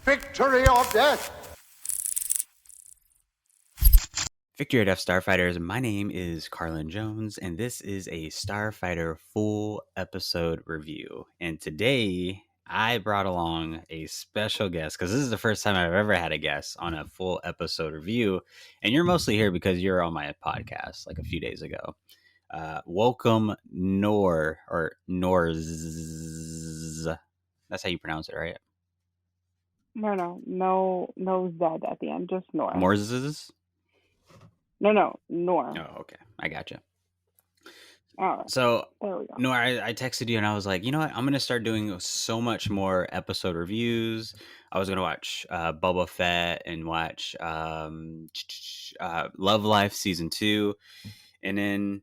Victory or death! Victory or Death Starfighters, my name is Carlin Jones, and this is a Starfighter full episode review. And today, I brought along a special guest, because this is the first time I've ever had a guest on a full episode review, and you're mostly here because you're on my podcast, like a few days ago. Welcome, Noor, or Noorz. That's how you pronounce it, right? No Z at the end, just Noor. Morzz? No, Noor. Oh, okay. I gotcha. All right. So, There we go. no, I texted you and I was like, you know what? I'm going to start doing so much more episode reviews. I was going to watch Boba Fett and watch Love Life Season 2. And then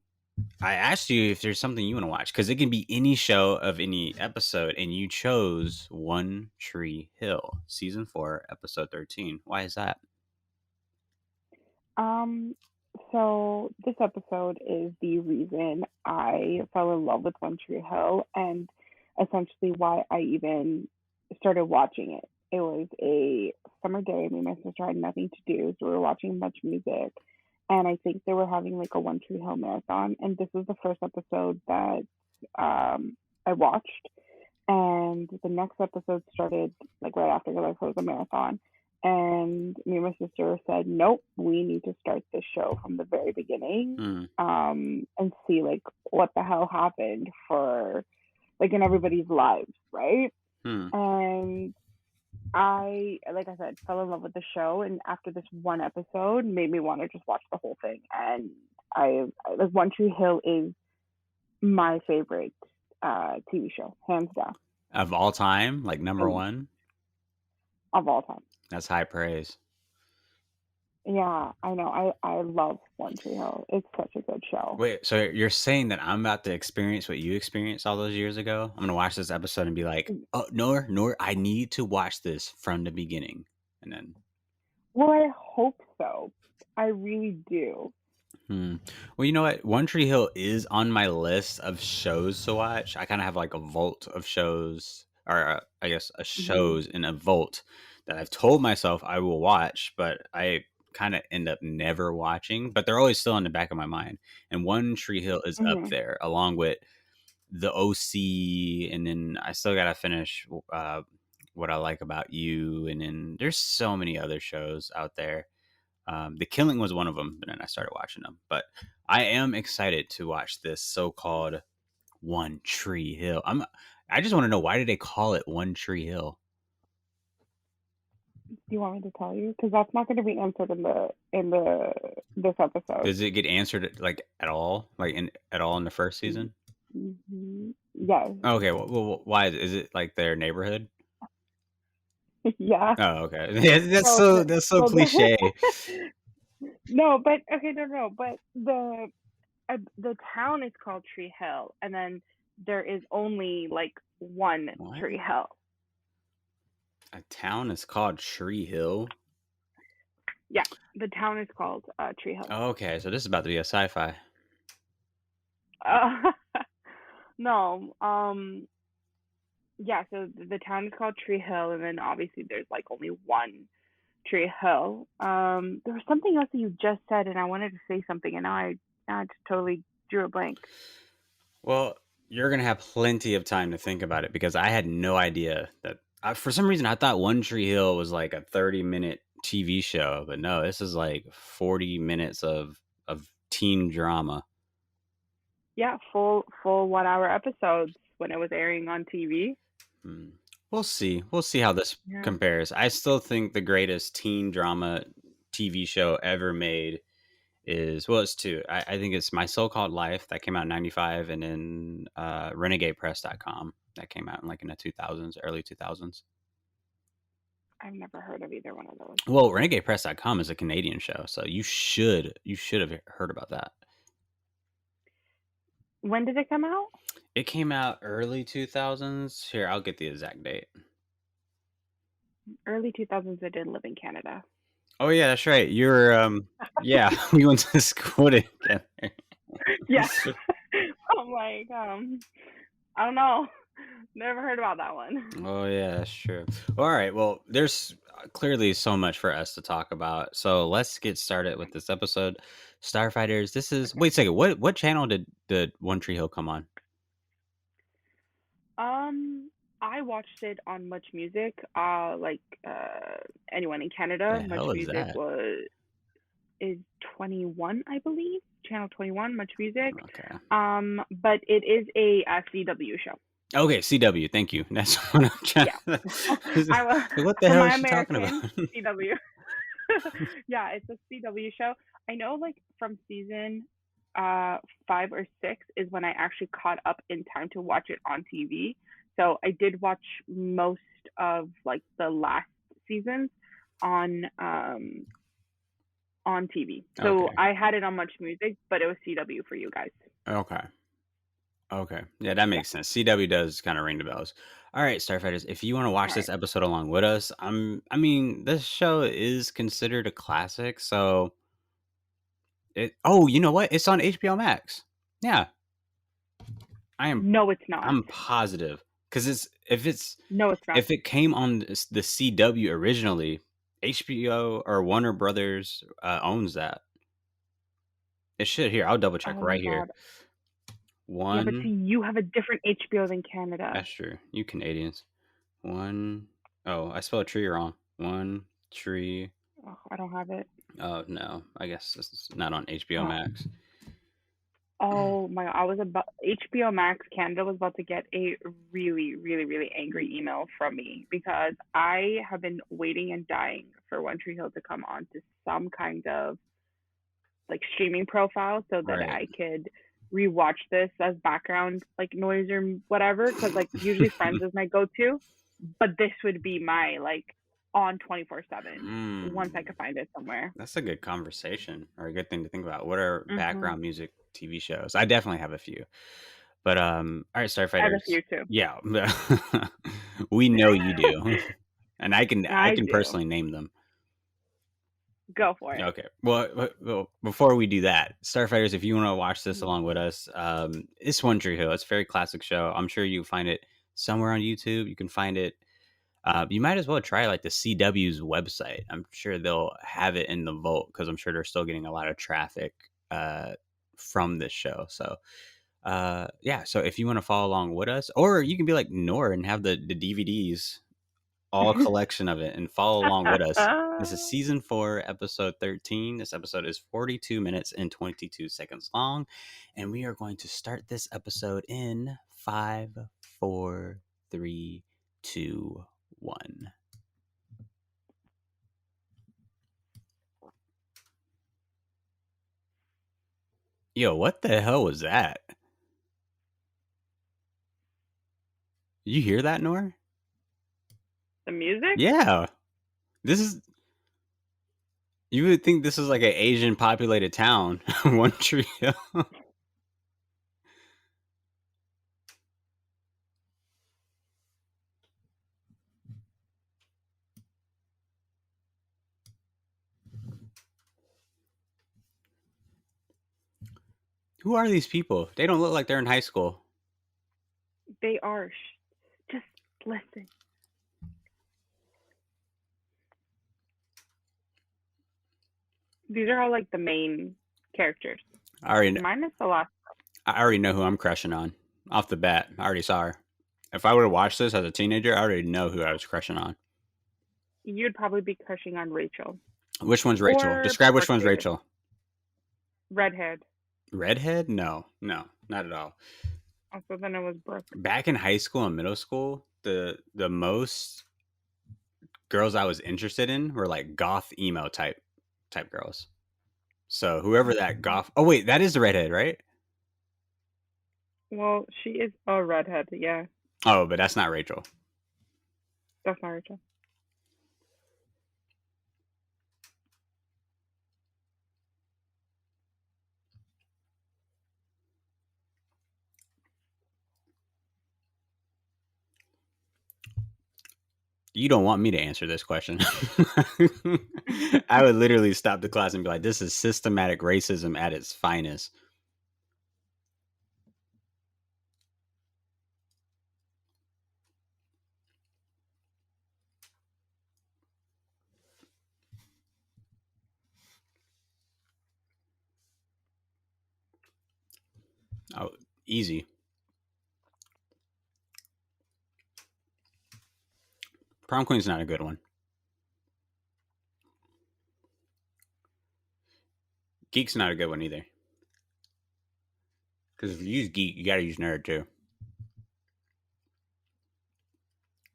I asked you if there's something you want to watch, because it can be any show of any episode. And you chose One Tree Hill, Season 4, Episode 13. Why is that? So this episode is the reason I fell in love with One Tree Hill and essentially why I even started watching it. It was a summer day. Me and my sister had nothing to do, so we were watching much music. And I think they were having like a One Tree Hill marathon. And this was the first episode that I watched. And the next episode started like right after because I closed the marathon. And me and my sister said, nope, we need to start this show from the very beginning and see like what the hell happened for like in everybody's lives, right? And like I said, fell in love with the show, and after this one episode made me want to just watch the whole thing. And I like One Tree Hill is my favorite TV show, hands down. Of all time? Like number one? Of all time. That's high praise. Yeah, I know. I love One Tree Hill. It's such a good show. Wait, so you're saying that I'm about to experience what you experienced all those years ago? I'm going to watch this episode and be like, oh, Noor, I need to watch this from the beginning. And then... Well, I hope so. I really do. Well, you know what? One Tree Hill is on my list of shows to watch. I kind of have like a vault of shows, or I guess a shows in a vault that I've told myself I will watch, but I kind of end up never watching, but they're always still in the back of my mind. And One Tree Hill is up there along with the OC, and then I still got to finish What I Like About You, and then there's so many other shows out there. The Killing was one of them, but then I started watching them. But I am excited to watch this so-called One Tree Hill. I just want to know, why did they call it One Tree Hill? Do you want me to tell you? Because that's not going to be answered in this episode. Does it get answered like at all? Like at all in the first season? Yes. Okay. Well, why is it like their neighborhood? Yeah. Oh, okay. Yeah, that's so cliche. No, but okay, no, but the town is called Tree Hill, and then there is only like one Tree Hill. A town is called Tree Hill? Yeah, the town is called Tree Hill. Okay, so this is about to be a sci-fi. No, yeah, so the town is called Tree Hill, and then obviously there's like only one Tree Hill. There was something else that you just said, and I wanted to say something, and now I just totally drew a blank. Well, you're going to have plenty of time to think about it, because I had no idea that... for some reason, I thought One Tree Hill was like a 30-minute TV show, but no, this is like 40 minutes of teen drama. Yeah, full 1 hour episodes when it was airing on TV. We'll see how this compares. I still think the greatest teen drama TV show ever made is, well, it's two. I think it's My So-Called Life, that came out in 95, and then RenegadePress.com, that came out in like in the 2000s, early 2000s. I've never heard of either one of those. Well, RenegadePress.com is a Canadian show, so you should have heard about that. When did it come out? It came out early 2000s. Here, I'll get the exact date. Early 2000s, I did live in Canada. Oh, yeah, that's right. You're, yeah, we went to school together. Yeah. I'm like, I don't know. Never heard about that one. Oh yeah, that's true. All right. Well, there's clearly so much for us to talk about. So let's get started with this episode. Starfighters. This is Okay. wait a second. What channel did One Tree Hill come on? Um, I watched it on Much Music. Anyone in Canada, The Much hell is Music that? is 21, I believe. Channel 21, Much Music. Okay. But it is a CW show. Okay, CW. Thank you. That's what I'm trying. Yeah. Like, I was what the for hell my is she talking about? American CW. Yeah, it's a CW show. I know, like from season 5 or 6 is when I actually caught up in time to watch it on TV. So I did watch most of like the last seasons on on TV. So Okay. I had it on Much Music, but it was CW for you guys. Okay. Okay. Yeah, that Yeah. makes sense. CW does kind of ring the bells. All right, Starfighters, if you want to watch All this right. episode along with us, I mean, this show is considered a classic, so you know what? It's on HBO Max. Yeah, I am No, it's not. I'm positive cuz No, it's not. if it came on the CW originally, HBO or Warner Brothers owns that. It should here. I'll double check Oh right my here. God. Yeah, but see, One, you have a different HBO than Canada. that's true. You Canadians. One, oh, I spelled tree wrong. One tree. Oh, I don't have it. Oh no, I guess this is not on HBO Oh, Max. oh my God. I was about HBO Max Canada was about to get a really, really, really angry email from me because I have been waiting and dying for One Tree Hill to come on to some kind of like streaming profile so that Right. I could rewatch this as background like noise or whatever. Because like usually Friends is my go-to, but this would be my like on 24/7 once I Mm, could find it somewhere. that's a good conversation or a good thing to think about. What are Hmm. background music TV shows? I definitely have a few. But all right, I have a Starfighters. few too. Yeah. We know you do. And I I can do. personally name them. Go for it. Okay. Well, before we do that, Starfighters, if you want to watch this Mhm. along with us, it's One Tree Hill. It's a very classic show. I'm sure you find it somewhere on YouTube. You can find it. You might as well try like the CW's website. I'm sure they'll have it in the vault because I'm sure they're still getting a lot of traffic from this show. So, yeah. So if you want to follow along with us, or you can be like Noor and have the DVDs all collection of it and follow along with us. This is season 4, episode 13. This episode is 42 minutes and 22 seconds long. And we are going to start this episode in 5, 4, 3, 2, 1. Yo, what the hell was that? You hear that, Nor? The music? Yeah. This is. You would think this is like an Asian populated town. One Tree Hill. Who are these people? They don't look like they're in high school. They are. Just listen. These are all like the main characters, I already, minus the last. I already know who I'm crushing on off the bat. I already saw her. If I would have watched this as a teenager, I already know who I was crushing on. You'd probably be crushing on Rachel Which one's Rachel? or Describe which Brooke one's Davis, Rachel. redhead. Redhead? No, not at all. Also, then it was Brooke. Back in high school and middle school, the most girls I was interested in were like goth emo type girls. So whoever that Mhm. goth. Oh wait, that is the redhead, right? Well, she is a redhead. Yeah, Oh, but that's not Rachel. that's not Rachel. You don't want me to answer this question. I would literally stop the class and be like, "This is systematic racism at its finest." Oh, easy. Prom Queen's not a good one. Geek's not a good one either. Because if you use geek, you gotta use nerd too.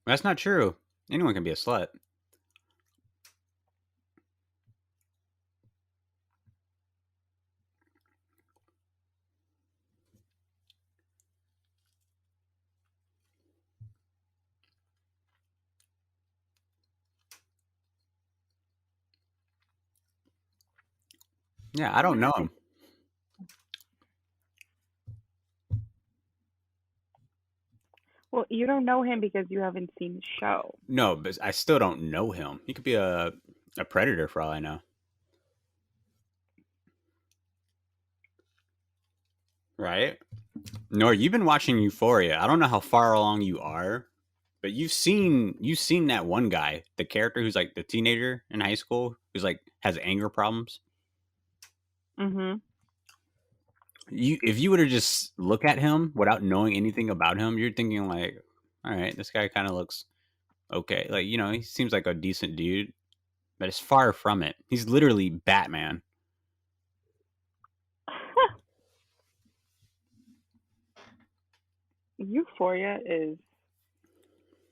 That's not true. Anyone can be a slut. Yeah, I don't What know happened? him. Well, you don't know him because you haven't seen the show. No, but I still don't know him. He could be a predator for all I know. Right? Nor you've been watching Euphoria. I don't know how far along you are, but you've seen that one guy, the character who's like the teenager in high school who's like has anger problems. Mhm. You if you were to just look at him without knowing anything about him, you're thinking like, all right, this guy kind of looks okay. Like, he seems like a decent dude, but it's far from it. He's literally Batman. Euphoria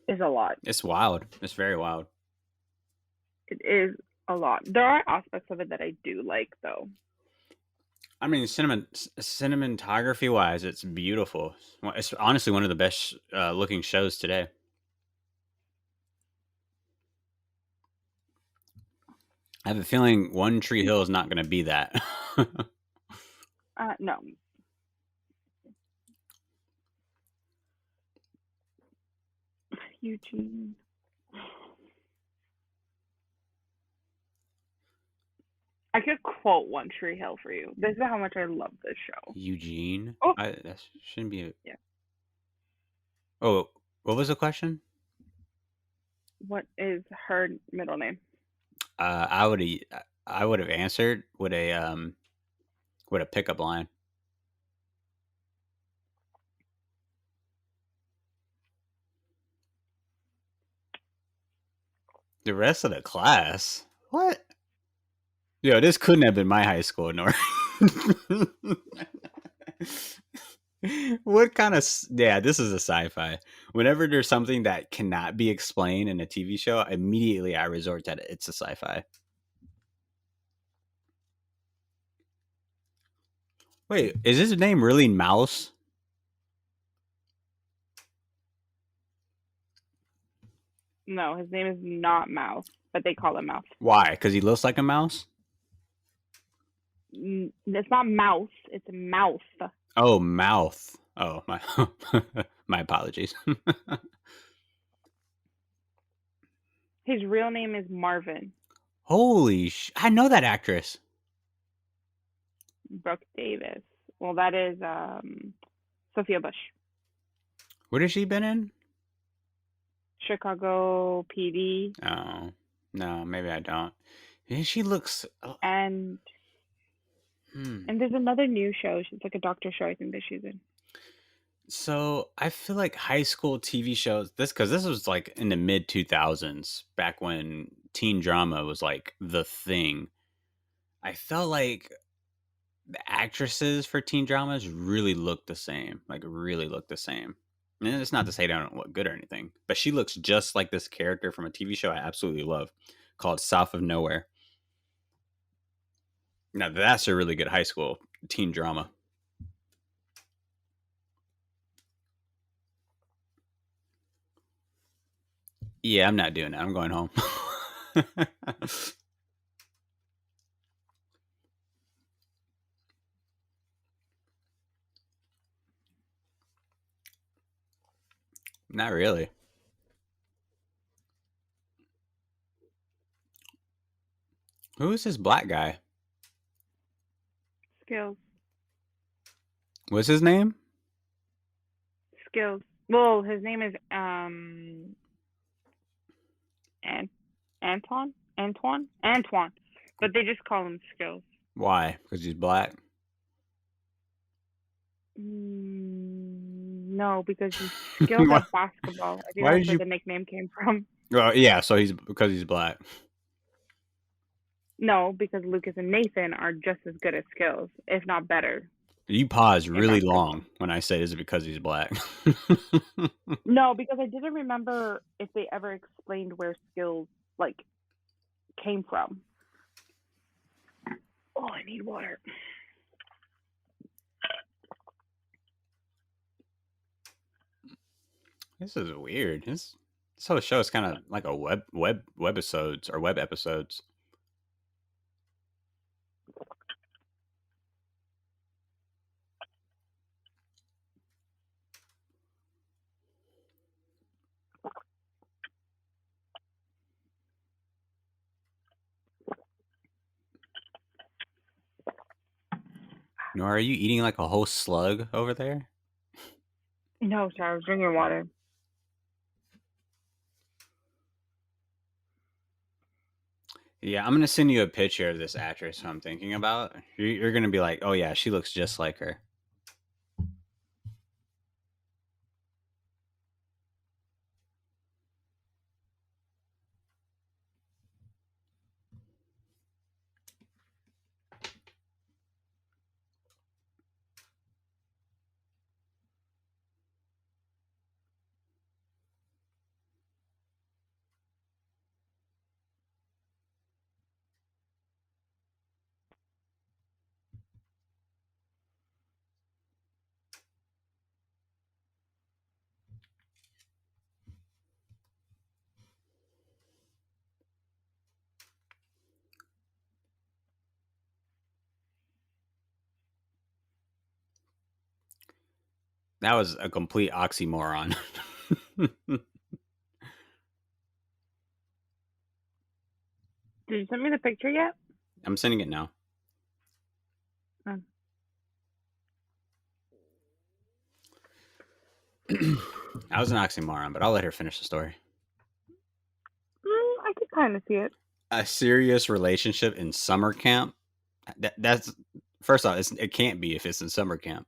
is a lot. It's wild. It's very wild. It is a lot. There are aspects of it that I do like, though. I mean, cinematography wise, it's beautiful. It's honestly one of the best looking shows today. I have a feeling One Tree Hill is not going to be that. No, Eugene. I could quote One Tree Hill for you. This is how much I love this show. Eugene, Oh, that shouldn't be. yeah. Oh, what was the question? What is her middle name? Uh, I would I would have answered with a pickup line. The rest of the class, what? Yo, this couldn't have been my high school, Nor. What kind of yeah? This is a sci-fi. Whenever there's something that cannot be explained in a TV show, immediately I resort that it's a sci-fi. Wait, is his name really Mouse? No, his name is not Mouse, but they call him Mouse. Why? Because he looks like a mouse? It's not Mouse, it's Mouth. Oh, mouth. Oh, my my apologies. His real name is Marvin. I know that actress. Brooke Davis. Well, that is Sophia Bush. What has she been in? Chicago PD. Oh, no, maybe I don't. Yeah, she looks. Oh, And hmm. and there's another new show. She's like a doctor show, I think, that she's in. So I feel like high school TV shows. Because this was like in the mid 2000s, back when teen drama was like the thing. I felt like the actresses for teen dramas really look the same. Like really look the same. And it's not to say they don't look good or anything, but she looks just like this character from a TV show I absolutely love called South of Nowhere. Now that's a really good high school teen drama. Yeah, I'm not doing that. I'm going home. Not really. Who is this black guy? Skills. What's his name? Skills. Well, his name is An- Antoine, but they just call him Skills. Why? Because he's black. No, because he's skilled why, at basketball. I think why that's did where you? the nickname came from. Yeah, so he's because he's black. No, because Lucas and Nathan are just as good at skills, if not better, You paused in really long basketball. when I said, "Is it because he's black?" No, because I didn't remember if they ever explained where skills like came from. Oh, I need water. This is weird. This whole show is kind of like a webisodes or web episodes. Nor, are you eating like a whole slug over there? No, sorry, I was drinking water. Yeah, I'm gonna send you a picture of this actress who I'm thinking about. You're gonna be like, "Oh yeah, she looks just like her." That was a complete oxymoron. Did you send me the picture yet? I'm sending it now. Oh. That was an oxymoron, but I'll let her finish the story. I could kind of see it. A serious relationship in summer camp. That's first off, it can't be if it's in summer camp.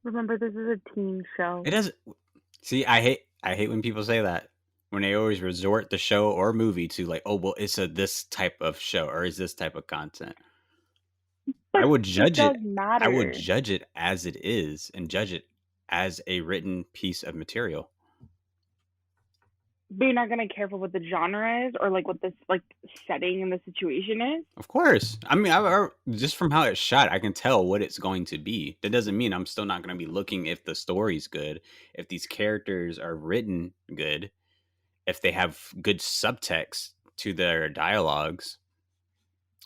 Remember, this is a teen show. It doesn't. See, I hate when people say that when they always resort the show or movie to like, oh well, it's a this type of show or is this type of content. I But would it judge does it. I would matter. judge it as it is and judge it as a written piece of material. But you're not gonna care for what the genre is or like what this like setting and the situation is. Of course. I mean, just from how it's shot, I can tell what it's going to be. That doesn't mean I'm still not going to be looking if the story's good, if these characters are written good, if they have good subtext to their dialogues.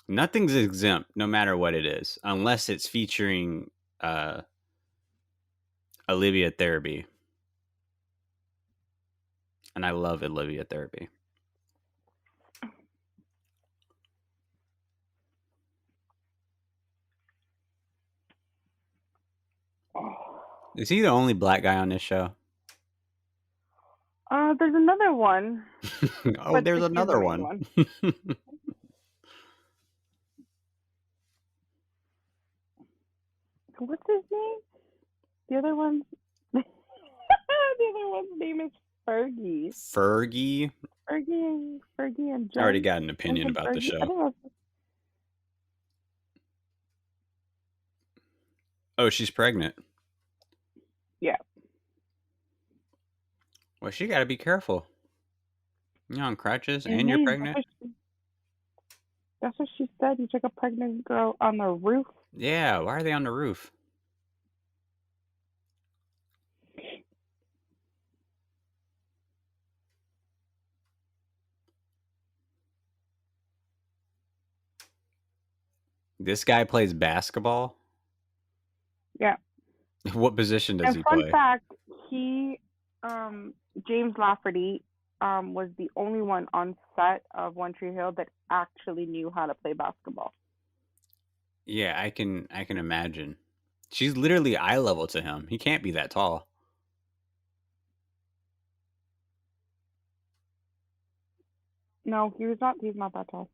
Nothing's exempt, no matter what it is, unless it's featuring uh, Olivia Therapy. And I love Olivia Therapy. Is he the only black guy on this show? There's another one, Oh, but there's he's the another main one. one. What's his name? The other one's the other one's name is Fergie. Fergie. Fergie and I already Jen. got an opinion Jensen about the Fergie. I show. think that's Oh, she's pregnant. yeah. Well, she got to be careful. You're on crutches and you're That's pregnant. that's what she said. You took a pregnant girl on the roof. Yeah, why are they on the roof? This guy plays basketball. Yeah. What position does And he fun play? fact, he James Lafferty was the only one on set of One Tree Hill that actually knew how to play basketball. Yeah, I can imagine. She's literally eye level to him. He can't be that tall. No, he's not that tall.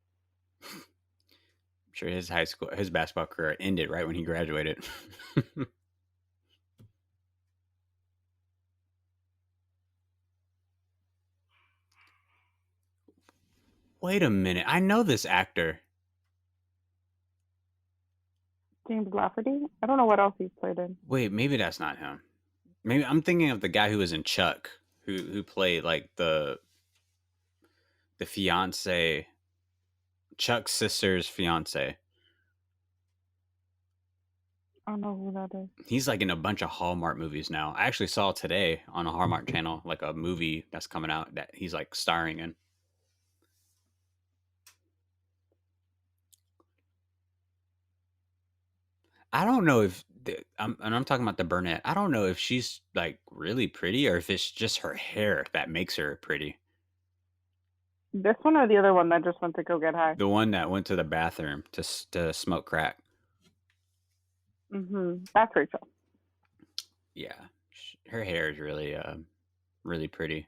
I'm sure his basketball career ended right when he graduated. Wait a minute. I know this actor. James Lafferty. I don't know what else he's played in. Wait, maybe that's not him. Maybe I'm thinking of the guy who was in Chuck, who played like the fiance, Chuck's sister's fiance. I don't know who that is. He's like in a bunch of Hallmark movies now. I actually saw today on a Hallmark channel like a movie that's coming out that he's like starring in. I don't know if and I'm talking about the brunette. I don't know if she's like really pretty or if it's just her hair that makes her pretty. This one or the other one that just went to go get high? The one that went to the bathroom to smoke crack. That's Rachel. Yeah, her hair is really really pretty.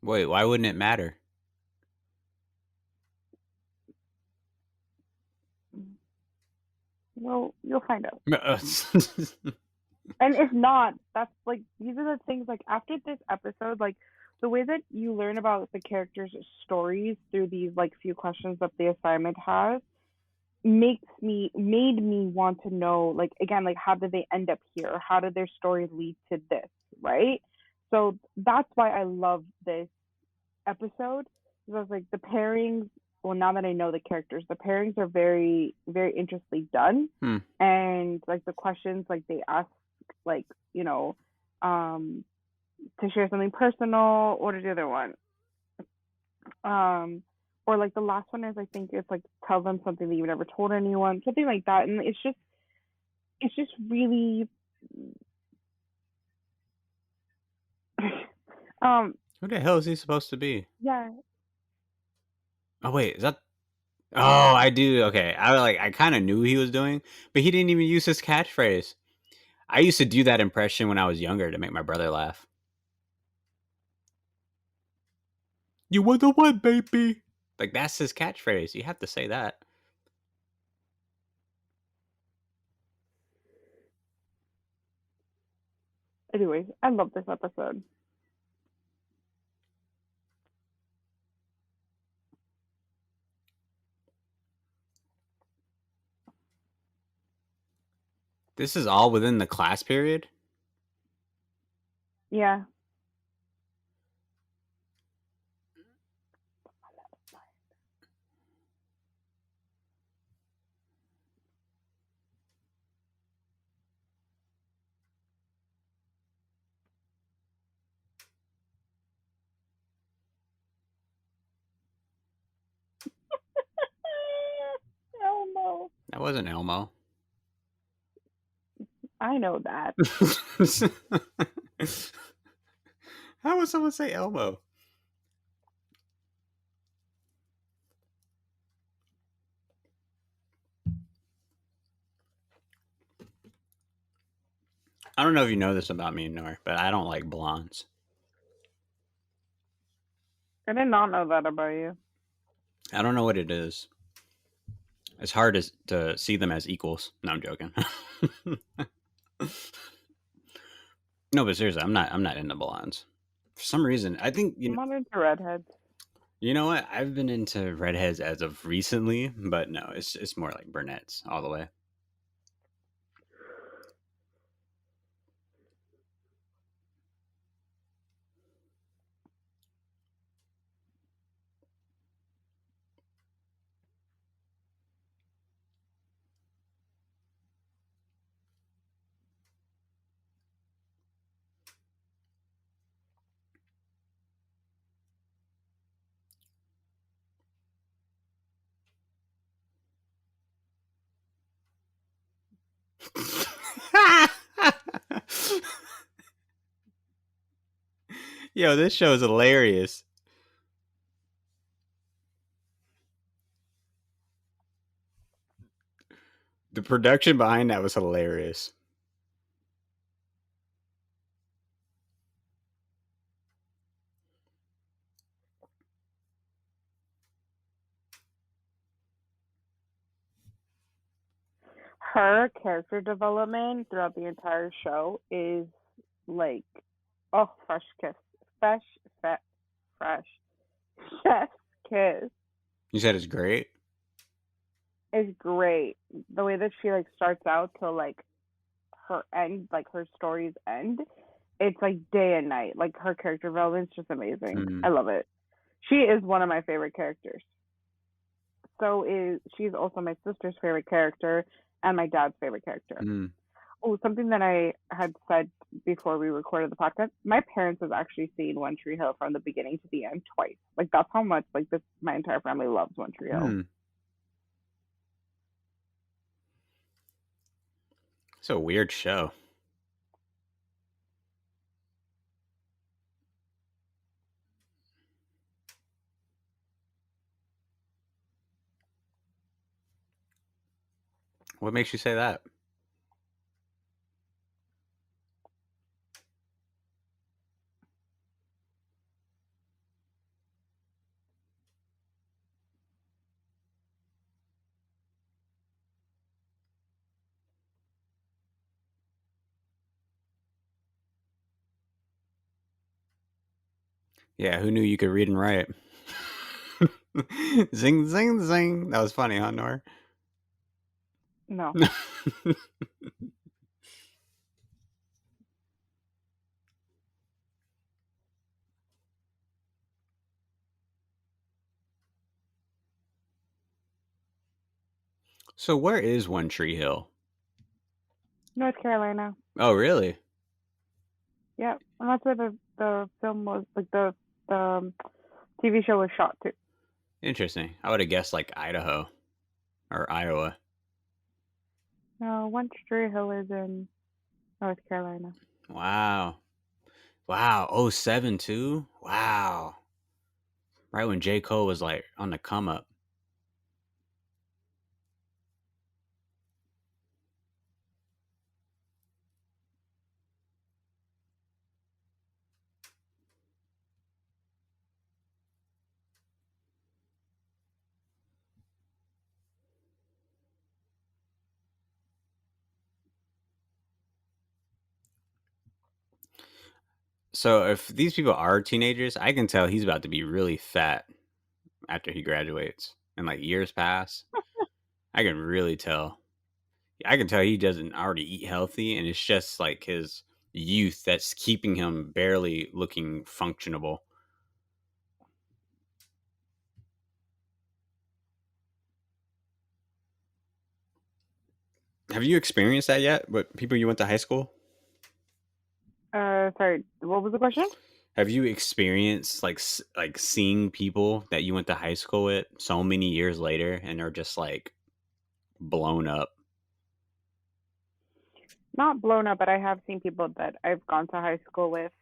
Wait, why wouldn't it matter? Well, you'll find out. uh, And if not, that's like these are the things like after this episode, like the way that you learn about the characters' stories through these like few questions that the assignment has made me want to know like again like how did they end up here or how did their story lead to this, right? So that's why I love this episode because like the pairings, well now that I know the characters, the pairings are very very interestingly done. hmm. And like the questions like they ask, like you know, um to share something personal. What is the other one? um or like the last one is I think it's like tell them something that you've never told anyone, something like that. And it's just really um Who the hell is he supposed to be? yeah. Oh wait, is that? Oh, I do. Okay, I kind of knew he was doing, but he didn't even use his catchphrase. I used to do that impression when I was younger to make my brother laugh. You were the one, baby. Like that's his catchphrase. You have to say that. Anyways, I love this episode. This is all within the class period. Yeah. Oh no. That wasn't Elmo. I know that. How would someone say Elmo? I don't know if you know this about me, Noor, but I don't like blondes. I did not know that about you. I don't know what it is. It's hard to see them as equals. No, I'm joking. No, but seriously, I'm not into blondes. For some reason, I think I'm not into redheads. you know what? I've been into redheads as of recently, but no, it's more like brunettes all the way. Yo, this show is hilarious. The production behind that was hilarious. Her character development throughout the entire show is like, oh, fresh kiss, fresh, fresh, fresh, chef's kiss You said it's great. is great. The way that she like starts out to like her end, like her story's end, it's like day and night. Like her character development's just amazing. Mm, I love it. She is one of my favorite characters. So is she's also my sister's favorite character and my dad's favorite character. mm, Oh, something that I had said before we recorded the podcast. My parents have actually seen One Tree Hill from the beginning to the end twice. Like that's how much like this my entire family loves One Tree Hill. mm. It's a weird show. What makes you say that? Yeah, who knew you could read and write? Zing, zing, zing. That was funny, huh, Noor? No. So where is One Tree Hill? North Carolina. Oh, really? Yeah. And that's where the film was like the TV show was shot too. Interesting. I would have guessed like Idaho or Iowa. No, One Tree Hill is in North Carolina. Wow. Wow. Oh, 07 too? Wow. Right when J. Cole was like on the come up. So if these people are teenagers, I can tell he's about to be really fat after he graduates and like years pass. I can really tell. I can tell he doesn't already eat healthy, and it's just like his youth that's keeping him barely looking functionable. Have you experienced that yet? With people you went to high school? Sorry, what was the question? Have you experienced like seeing people that you went to high school with so many years later and are just like blown up? Not blown up, but I have seen people that I've gone to high school with.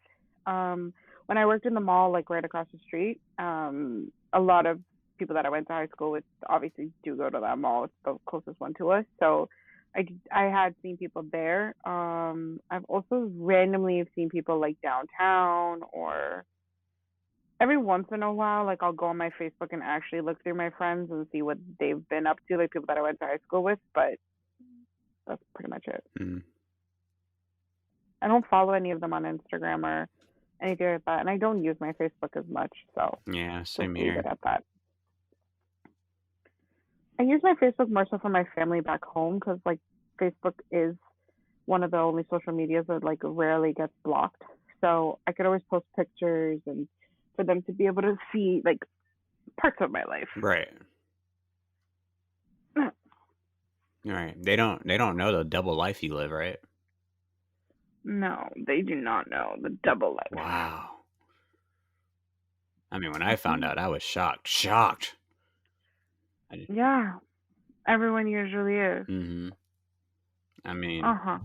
When I worked in the mall, like right across the street, a lot of people that I went to high school with obviously do go to that mall. It's the closest one to us. So I had seen people there. I've also randomly seen people like downtown or every once in a while, like I'll go on my Facebook and actually look through my friends and see what they've been up to, like people that I went to high school with, but that's pretty much it. Mm, I don't follow any of them on Instagram or anything like that, and I don't use my Facebook as much, so yeah, just same leave it here. at that. I use my Facebook more so for my family back home because like Facebook is one of the only social medias that like rarely gets blocked, so I could always post pictures and for them to be able to see like parts of my life. Right. Right. They don't know the double life you live, right? No, they do not know the double life. Wow. I mean, when I found Mm-hmm. out, I was shocked. Shocked. I just, Yeah, everyone usually is. mm-hmm. I Uh mean, huh.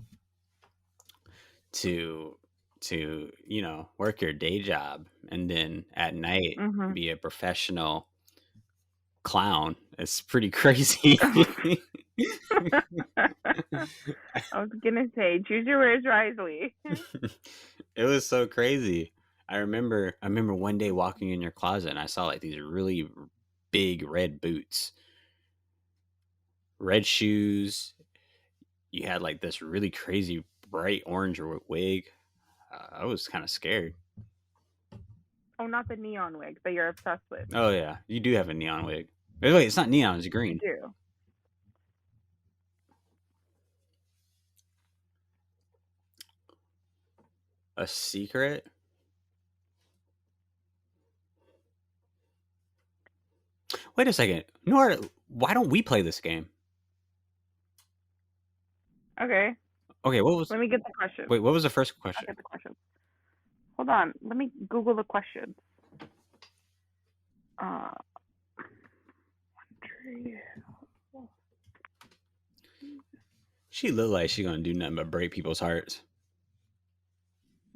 to work your day job and then at night Mhm. be a professional clown. It's pretty crazy. I was gonna say, choose your words wisely. It was so crazy. I remember one day walking in your closet and I saw like these really big red boots, red shoes. You had like this really crazy bright orange wig. I was kind of scared. Oh, not the neon wig that you're obsessed with. Oh yeah, you do have a neon wig. Wait, it's not neon, it's I green. do. A secret? Wait a second. Noor, why don't we play this game? Okay, Okay, what was let me get the question. wait, what was the first I'll question? get the question. Hold on. Let me Google the question. Uh, She looked like she gonna do nothing but break people's hearts.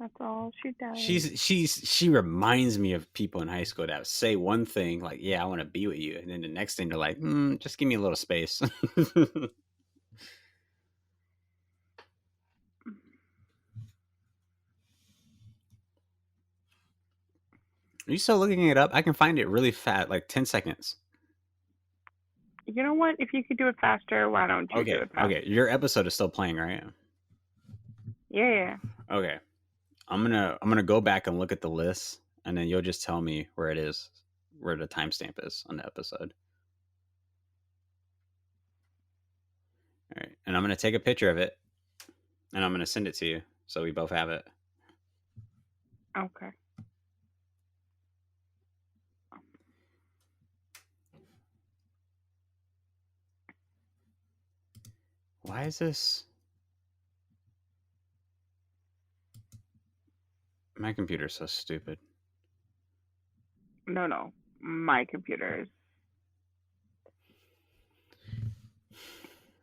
that's all she does. She reminds me of people in high school that say one thing like, "Yeah, I want to be with you," and then the next thing they're like, "Just give me a little space." Are you still looking it up? I can find it really fast, like 10 seconds. You know what? If you could do it faster, why don't you do Okay, it faster? okay. Your episode is still playing, right? Yeah, yeah. Okay. I'm gonna go back and look at the list, and then you'll just tell me where it is, where the timestamp is on the episode. All right, and I'm gonna take a picture of it, and I'm gonna send it to you, so we both have it. Okay. Why is this? My computer's so stupid. No, no. My computer is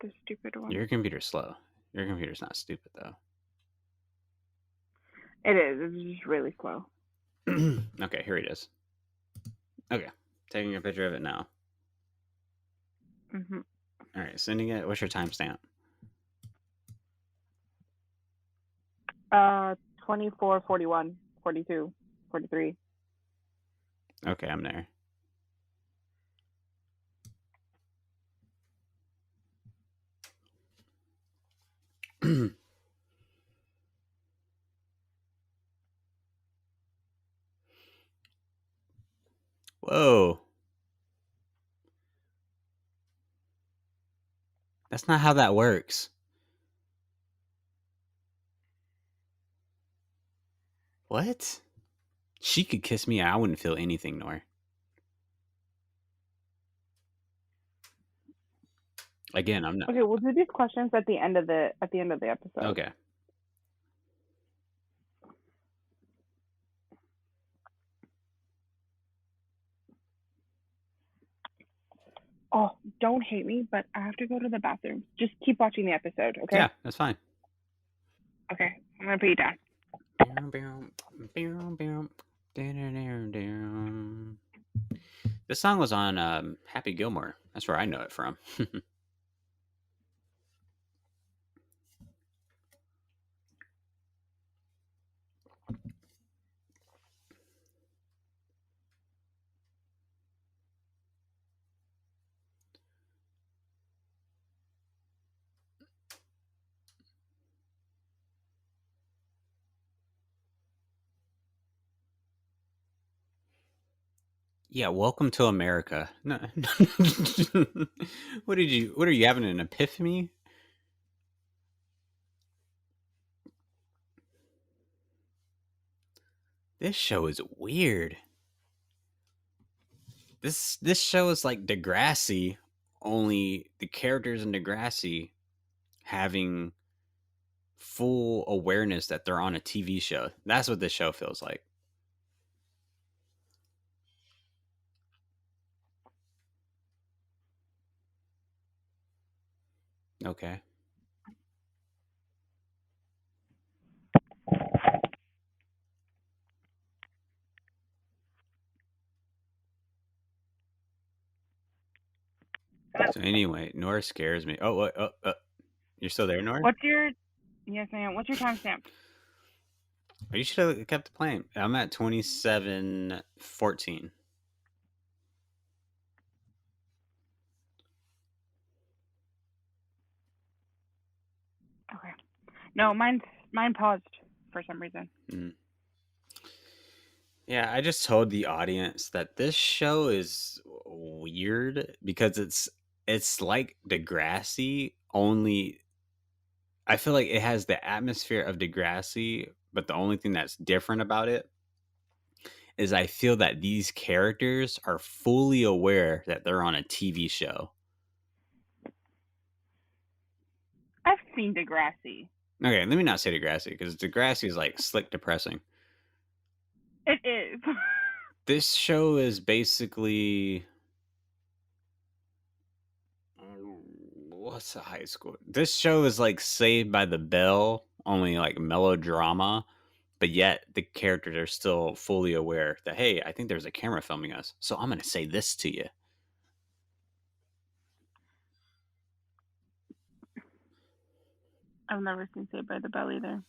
the stupid one. Your computer's slow. Your computer's not stupid though. It is. It's just really slow. Okay, here it is. Okay, taking a picture of it now. Mhm. All right, sending it. What's your timestamp? 24, 41, 42, 43. Okay, I'm there. Whoa, that's not how that works. What? She could kiss me, and I wouldn't feel anything, Nor. Again, I'm not. Okay, we'll do these questions at the end of the episode. Okay. Oh, don't hate me, but I have to go to the bathroom. Just keep watching the episode, okay? Yeah, that's fine. Okay, I'm gonna put you down. This song was on Happy Gilmore. That's where I know it from. Yeah, welcome to America. No. What did you? What are you having an epiphany? This show is weird. This show is like Degrassi, only the characters in Degrassi having full awareness that they're on a TV show. That's what this show feels like. Okay. So anyway, Noor scares me. Oh, what? You're still there, Noor? What's your yes, ma'am. What's your timestamp? You should have kept playing. I'm at 27:14. Okay. No, mine paused for some reason. Mm. Yeah, I just told the audience that this show is weird because it's like Degrassi, only I feel like it has the atmosphere of Degrassi, but the only thing that's different about it is I feel that these characters are fully aware that they're on a TV show. I've seen Degrassi. Okay, let me not say Degrassi because Degrassi is like slick depressing. It is. This show is basically what's a high school? This show is like Saved by the Bell, only like melodrama, but yet the characters are still fully aware that hey, I think there's a camera filming us, so I'm gonna say this to you. I've never seen Saved by the Bell either.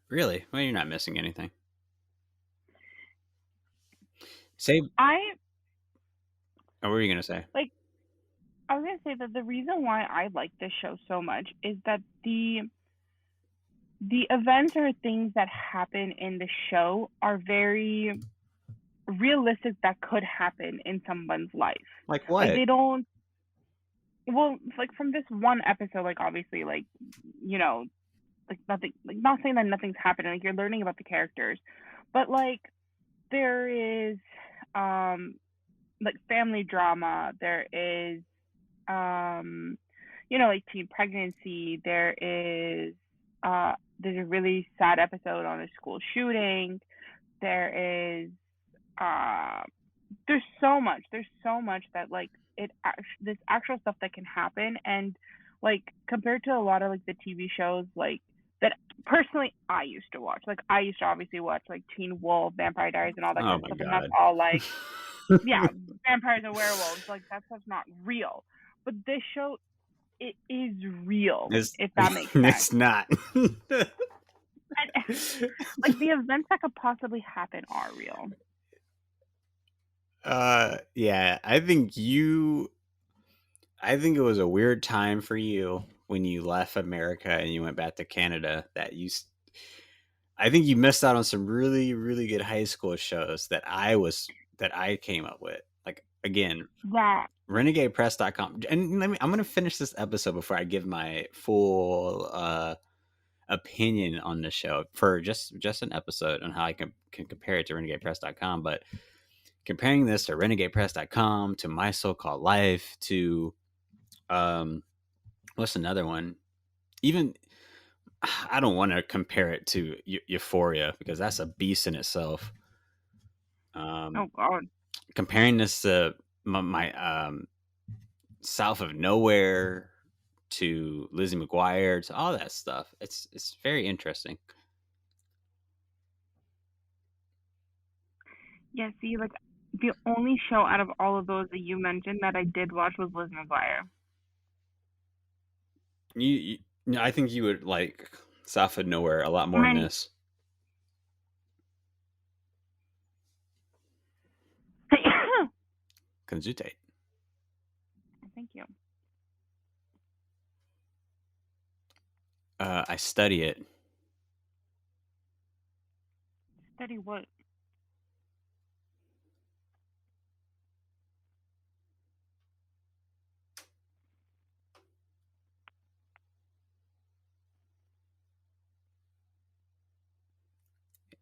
Really? Well, you're not missing anything. Save. I Oh, what were you gonna say? like. I was gonna say that the reason why I like this show so much is that the events or things that happen in the show are very realistic that could happen in someone's life. Like Like what? they don't well, like from this one episode, like obviously like you know, like nothing like not saying that nothing's happening, like you're learning about the characters. But like there is um like family drama, there is um like teen pregnancy, there's a really sad episode on a school shooting, there is uh there's so much that like this actual stuff that can happen. And like compared to a lot of like the TV shows like that personally I used to watch, like I used to obviously watch like Teen Wolf, Vampire Diaries, and all that Oh kind of my stuff, and that's god. all like yeah, vampires and werewolves, like that stuff's not real. But this show, it is real, it's if that makes sense. it's not. And, like the events that could possibly happen are real. Yeah, I think it was a weird time for you when you left America and you went back to Canada I think you missed out on some really really good high school shows that I came up with. Like again, That renegadepress.com. And I'm going to finish this episode before I give my full opinion on the show for just an episode on how I can compare it to renegadepress.com, but comparing this to renegadepress.com, to My So-Called Life, to what's another one? Even I don't want to compare it to Euphoria because that's a beast in itself. oh Um, god. Comparing this to my South of Nowhere, to Lizzie McGuire, to all that stuff, it's very interesting. Yeah, see, like the only show out of all of those that you mentioned that I did watch was Liz McGuire. I think you would like South of Nowhere a lot more than Many. this. Konzute. Thank you. I study it. Study what?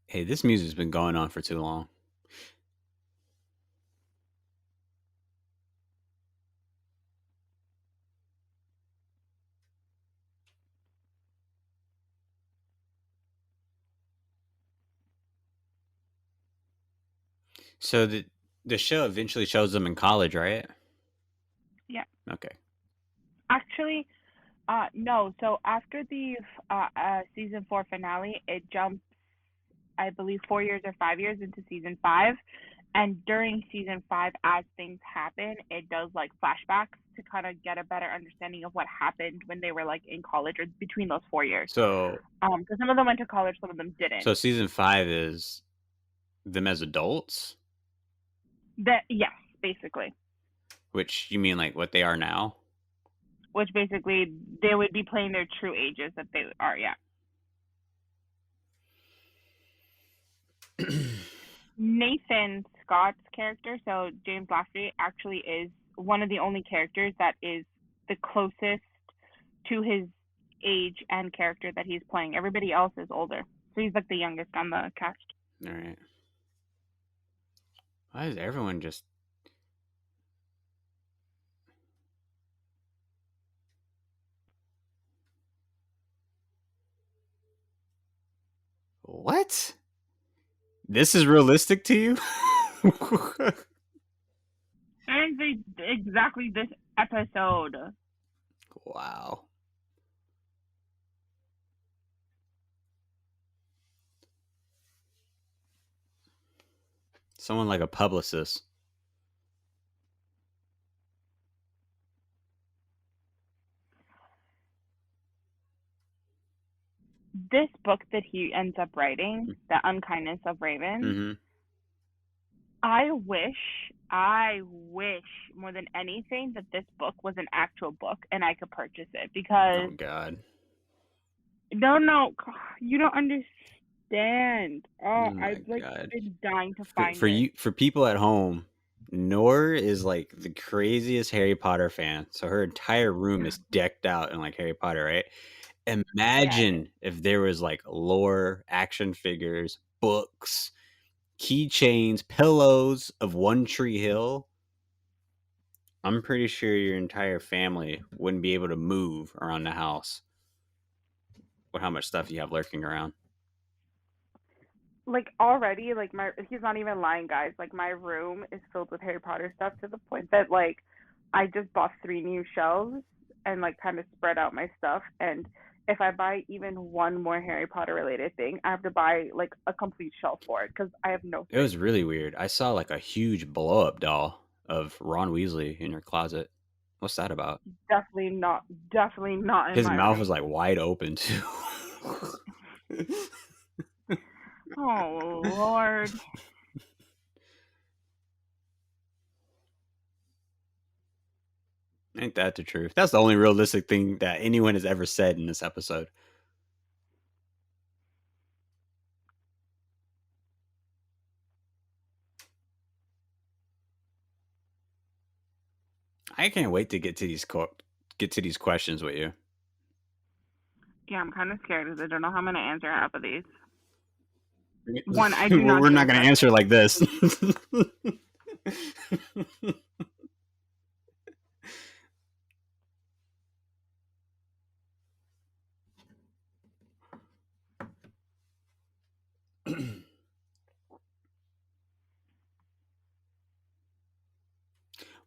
Hey, this music's been going on for too long. So the show eventually shows them in college, right? Yeah. Okay. Actually, no. So after the season 4 finale, it jumps, I believe, 4 years or 5 years into season 5, And during season 5, as things happen, it does like flashbacks to kind of get a better understanding of what happened when they were like in college or between those 4 years. So Because some of them went to college, some of them so didn't. season 5 is them as adults, That yes, basically. which you mean like what they are now? Which basically they would be playing their true ages that they are. Yeah. Nathan Scott's character, so James Lafferty, actually is one of the only characters that is the closest to his age and character that he's playing. Everybody else is older. So he's like the youngest on the cast. All right. Why is everyone just what? This is realistic to you? And exactly this episode. Wow. Someone like a publicist. This book that he ends up writing, The Unkindness of Ravens, Mm-hmm. I wish more than anything that this book was an actual book and I could purchase it because Oh God. no, you don't understand. Oh, Oh my I've like God. been dying to For, find for it. you, for people at home, Noor is like the craziest Harry Potter fan. So her entire room is decked out in like Harry Potter, right? Yeah, it is. Imagine if there was like lore, action figures, books, keychains, pillows of One Tree Hill. I'm pretty sure your entire family wouldn't be able to move around the house with how much stuff you have lurking around. Like already, like my he's not even lying, guys. Like my room is filled with Harry Potter stuff to the point that like I just bought 3 new shelves and like kind of spread out my stuff. And if I buy even one more Harry Potter related thing, I have to buy like a complete shelf for it because I have no It was space. really weird. I saw like a huge blow up doll of Ron Weasley in your closet. What's that about? Definitely not in His my mouth was room. like wide open too. Oh Lord. Ain't that the truth? That's the only realistic thing that anyone has ever said in this episode. I can't wait to get to these questions with you. Yeah, I'm kind of scared because I don't know how I'm gonna answer half of these. One, I do not We're do not going to answer impressions. like this.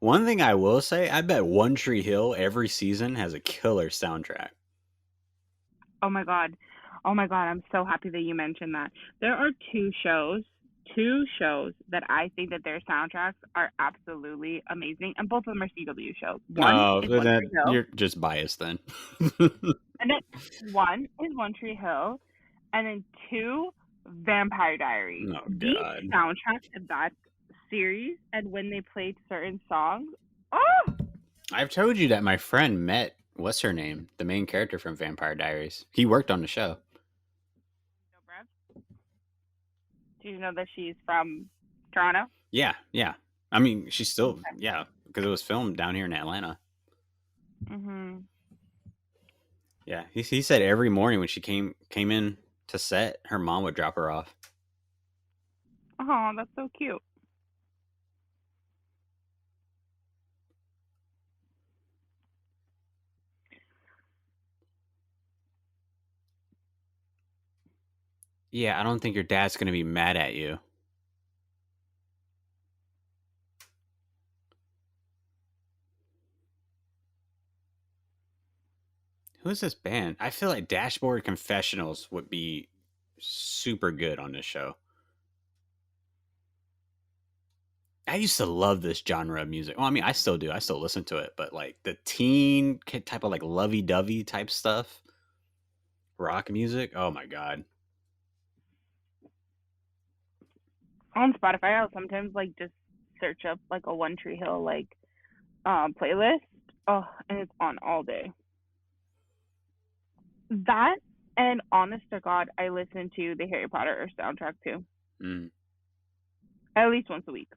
One thing I will say, I bet One Tree Hill every season has a killer soundtrack. Oh my god. Oh my god, I'm so happy that you mentioned that. There are two shows that I think that their soundtracks are absolutely amazing, and both of them are CW shows. One Oh, is but One that Tree Hill, you're just biased then. and then one is One Tree Hill, and then two, Vampire Diaries. Oh The God. soundtrack to that series and when they played certain songs, oh, I've told you that my friend met what's her name, the main character from Vampire Diaries. He worked on the show. do you know that she's from Toronto? Yeah, yeah. I mean, she's still yeah because it was filmed down here in Atlanta. Mhm. Yeah, he said every morning when she came in to set, her mom would drop her off. Oh, that's so cute. Yeah, I don't think your dad's gonna be mad at you. Who's this band? I feel like Dashboard Confessionals would be super good on this show. I used to love this genre of music. Well, I mean, I still do. I still listen to it, but like the teen type of like lovey-dovey type stuff, rock music. Oh my god. On Spotify, I'll sometimes like just search up like a One Tree Hill like playlist. Oh, and it's on all day. That and honest to God, I listen to the Harry Potter soundtrack too, Mm. at least once a week.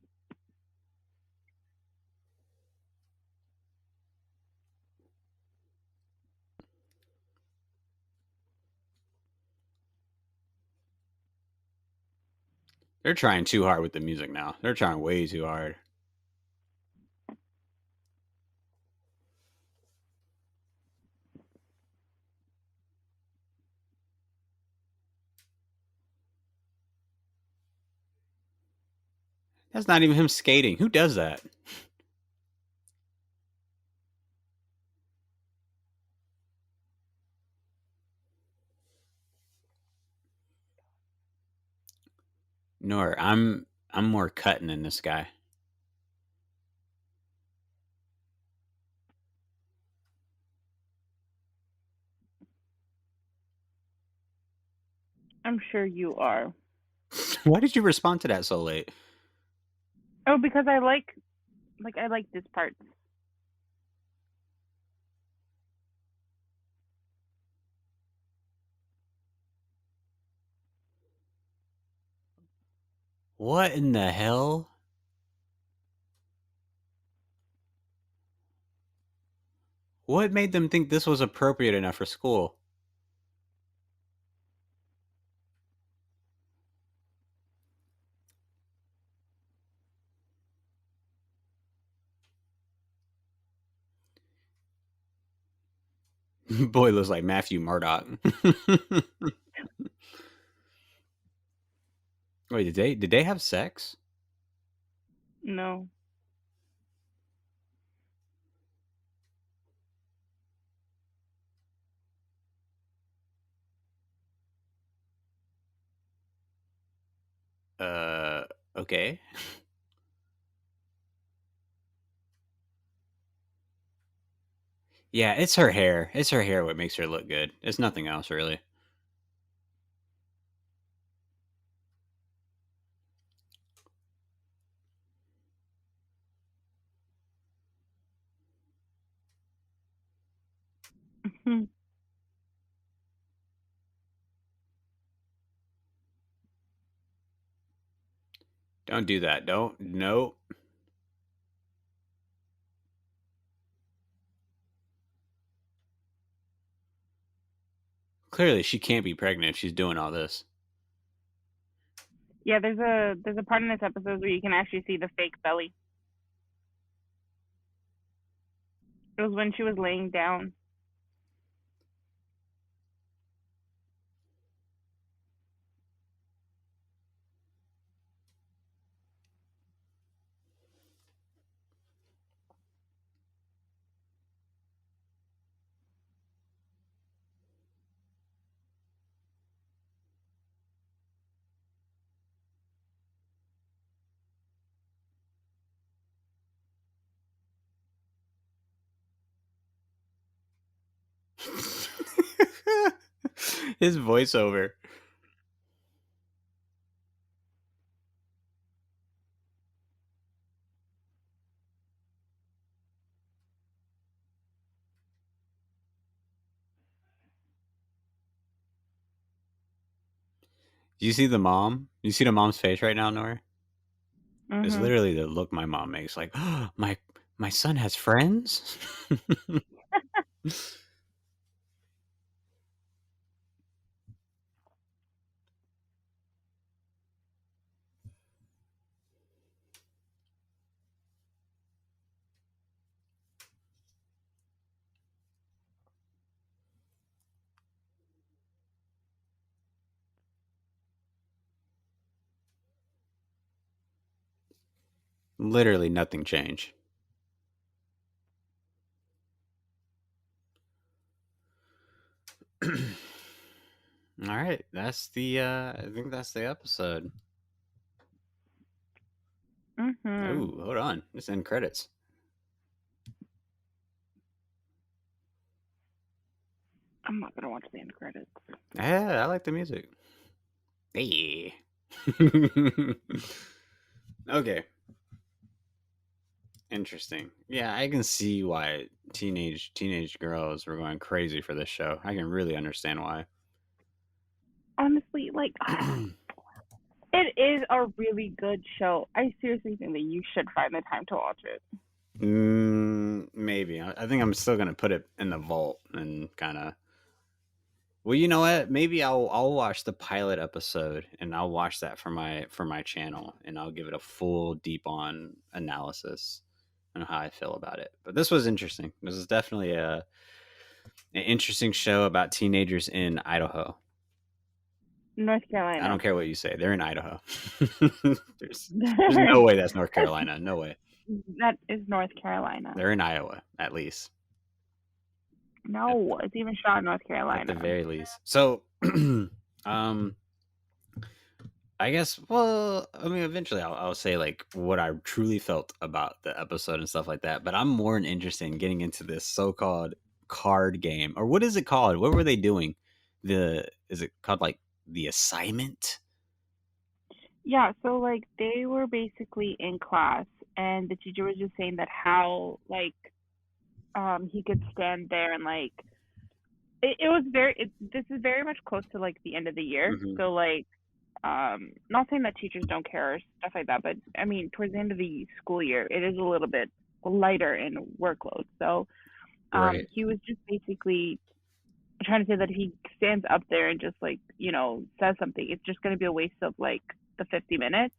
They're trying too hard with the music now. They're trying way too hard. That's not even him skating. Who does that? Noor, I'm more cutting than this guy. I'm sure you are. Why did you respond to that so late? Oh, because I like this part. What in the hell? What made them think this was appropriate enough for school? Boy looks like Matthew Murdoch. Wait, did they have sex? No. Uh, okay. Yeah, it's her hair. It's her hair what makes her look good. It's nothing else really. Don't do that. Don't. No. Clearly, she can't be pregnant if she's doing all this. Yeah, there's a part in this episode where you can actually see the fake belly. It was when she was laying down. His voiceover. Do you see the mom? You see the mom's face right now, Nora? It's Mhm. literally the look my mom makes. Like, oh, my son has friends. Literally nothing changed. All right, that's the. I think that's the episode. Mhm. Oh, hold on. It's in credits. I'm not gonna watch the end credits. Yeah, I like the music. Hey. Okay. Interesting. Yeah, I can see why teenage girls were going crazy for this show. I can really understand why. Honestly, like it is a really good show. I seriously think that you should find the time to watch it. Maybe. I think I'm still gonna put it in the vault and kind of. Well, you know what? Maybe I'll watch the pilot episode and I'll watch that for my channel and I'll give it a full deep on analysis on how I feel about it. But this was interesting. This is definitely an interesting show about teenagers in Idaho. North I don't Carolina. care what you say. They're in Idaho. There's no way that's North Carolina. No way. That is North Carolina. They're in Iowa at least. At No, it's even shot in North at the Carolina. very least. So um I guess. Well, I mean, eventually, I'll say like what I truly felt about the episode and stuff like that. But I'm more interested in getting into this so-called card game, or what is it called? What were they doing? The Is it called like the assignment? Yeah, so like they were basically in class and the teacher was just saying that how like he could stand there and like it was this is very much close to like the end of the year. Hmm. So like not saying that teachers don't care or stuff like that, but I mean towards the end of the school year it is a little bit lighter in workload. So Right. he was just basically trying to say that if he stands up there and just like says something, it's just going to be a waste of like the 50 minutes.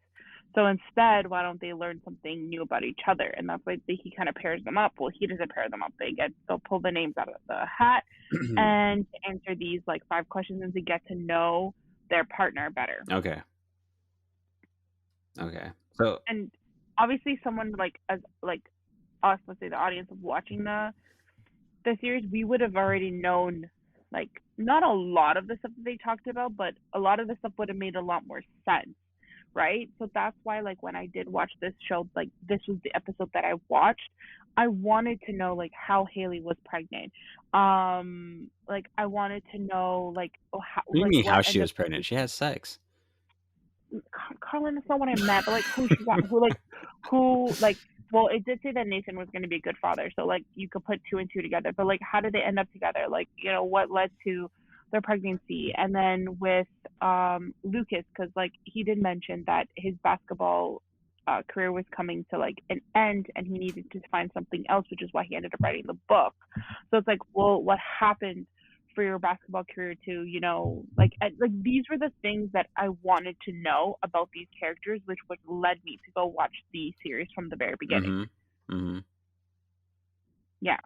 So instead, why don't they learn something new about each other? And that's why he kind of pairs them up. Well, he doesn't pair them up. They'll pull the names out of the hat and answer these like 5 questions and to get to know their partner better. Okay. Okay. So. And obviously, someone like as like us, let's say the audience of watching the series, we would have already known like not a lot of the stuff that they talked about, but a lot of the stuff would have made a lot more sense, right? So that's why like when I did watch this show, like this was the episode that I watched. I wanted to know like how Haley was pregnant. Like I wanted to know like how, What do you like mean what how she ended was up pregnant? She has sex. Colin is not what I meant, but like who she got, who like. Well, it did say that Nathan was going to be a good father, so like you could put two and two together. But like, how did they end up together? Like, what led to their pregnancy? And then with Lucas, because like he did mention that his basketball career was coming to like an end, and he needed to find something else, which is why he ended up writing the book. So it's like, well, what happened for your basketball career to like these were the things that I wanted to know about these characters, which would led me to go watch the series from the very beginning. Mm-hmm. Mm-hmm. Yeah,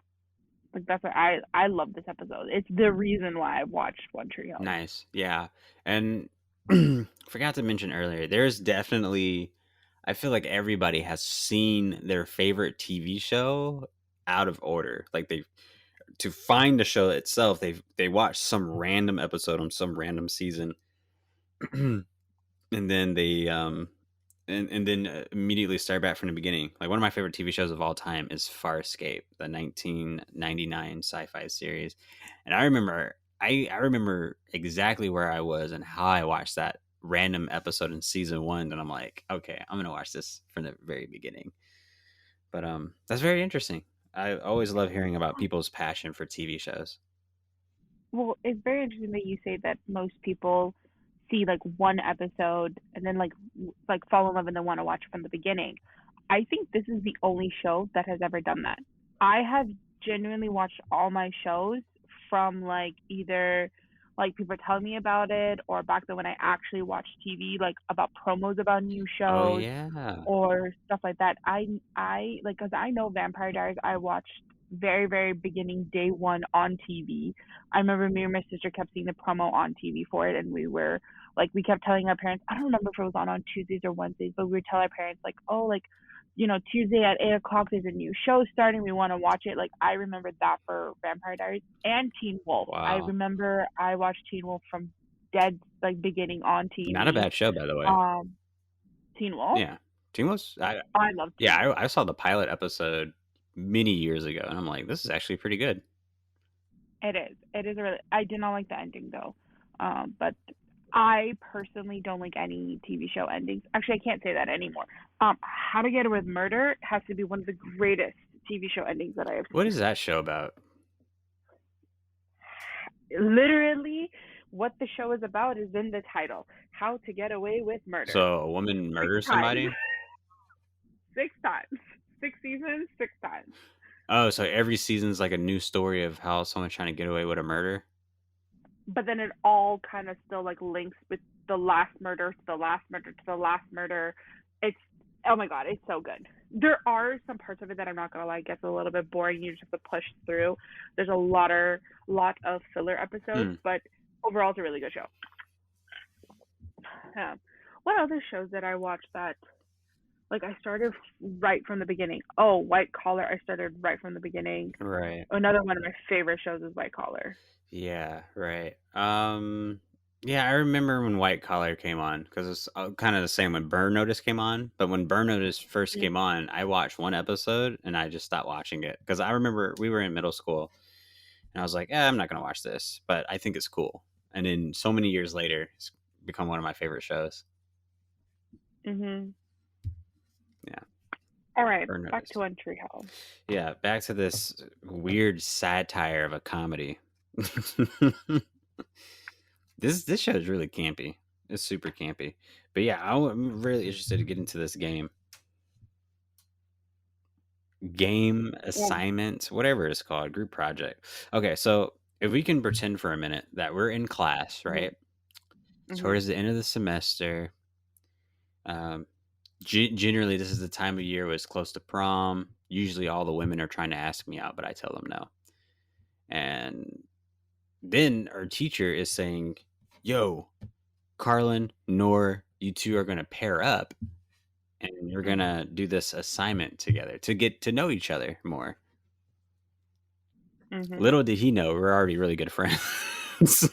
like that's why I love this episode. It's the reason why I watched One Tree Hill. Nice. Yeah. And forgot to mention earlier, there's definitely, I feel like everybody has seen their favorite TV show out of order. Like to find the show itself, they watch some random episode on some random season, and then they and then immediately start back from the beginning. Like one of my favorite TV shows of all time is Farscape, the 1999 sci-fi series, and I remember exactly where I was and how I watched that random episode in season one, and I'm like, okay, I'm gonna watch this from the very beginning. But that's very interesting. I always love hearing about people's passion for TV shows. Well, it's very interesting that you say that most people see like one episode and then like fall in love and then want to watch it from the beginning. I think this is the only show that has ever done that. I have genuinely watched all my shows from like either like people telling me about it or back then when I actually watched TV, like about promos about new Oh shows yeah. or stuff like that. I like because I know Vampire Diaries. I watched very beginning day one on TV. I remember me and my sister kept seeing the promo on TV for it, and we were like we kept telling our parents. I don't remember if it was on Tuesdays or Wednesdays, but we would tell our parents like, oh, like Tuesday at 8 o'clock there's a new show starting. We want to watch it. Like I remember that for Vampire Diaries and Teen Wolf. I Wow. remember I watched Teen Wolf from dead like beginning on Not a TV. bad show, by the way. Um, Teen Wolf. Yeah. Teen Wolf's Oh, I love yeah, Teen Wolf. I saw the pilot episode many years ago, and I'm like, this is actually pretty good. It is. It is a really. I did not like the ending though, but I personally don't like any TV show endings. Actually, I can't say that anymore. How to Get Away with Murder has to be one of the greatest TV show endings that I have What seen. is that show about? Literally, what the show is about is in the title: How to Get Away with Murder. So a woman Six murders times. somebody? 6 times. 6 seasons, 6 times. Oh, so every season's like a new story of how someone's trying to get away with a murder? But then it all kind of still like links with the last murder to the last murder to the last murder. It's oh my god, it's so good. There are some parts of it that I'm not gonna lie gets a little bit boring. You just have to push through. There's a lot of filler episodes, Hmm. but overall it's a really good show. What other shows did I watch that like I started right from the beginning? Oh, White Collar. I started right from the beginning. Right. Another one of my favorite shows is White Collar. Yeah, right. Yeah, I remember when White Collar came on because it's kind of the same when Burn Notice came on. But when Burn Notice first came on, I watched one episode and I just stopped watching it because I remember we were in middle school and I was like, I'm not gonna watch this, but I think it's cool. And then so many years later, it's become one of my favorite shows. Mhm. Yeah, All right, Burn back Notice. to One Tree Hill. Yeah, back to this weird satire of a comedy. This show is really campy. It's super campy. But yeah, I'm really interested to get into this game Yeah. assignment, whatever it's called, group project. Okay, so if we can pretend for a minute that we're in class, Mhm. right? Mhm. Towards the end of the semester, um, generally this is the time of year where it's close to prom. Usually all the women are trying to ask me out, but I tell them no. And then our teacher is saying, "Yo, Carlin, Noor, you two are going to pair up and you're going Mhm. to do this assignment together to get to know each other more." Mhm. Little did he know we're already really good friends.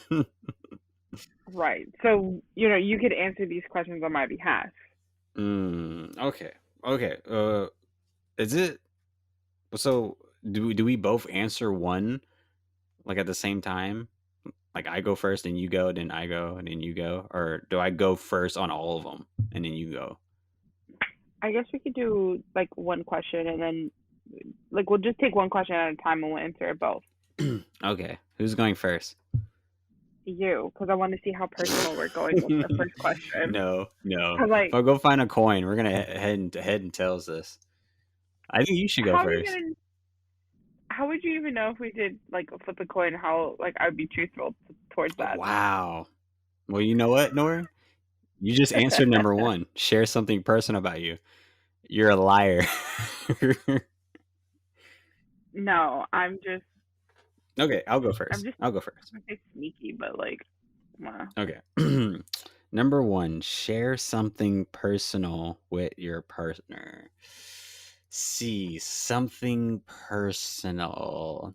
Right. So you could answer these questions on my behalf. Okay. Okay. Is it so? Do we both answer one like at the same time? Like I go first, and you go, then I go, and then you go, or do I go first on all of them and then you go? I guess we could do like one question and then like we'll just take one question at a time and we'll answer it both. Okay. Who's going first? You, because I want to see how personal we're going with the first question. No, no. Cause like, I'll go find a coin. We're gonna head and tails this. I think you should go how are you first. gonna? How would you even know if we did like flip a coin? How like I'd be truthful towards that? Wow. Well, you know what, Nora? You just answered number one. Share something personal about you. You're a liar. No, Okay, I'll go I'm first. just I'll go first. I'm gonna say sneaky, but like, Okay. Number one, share something personal with your partner. See, something personal.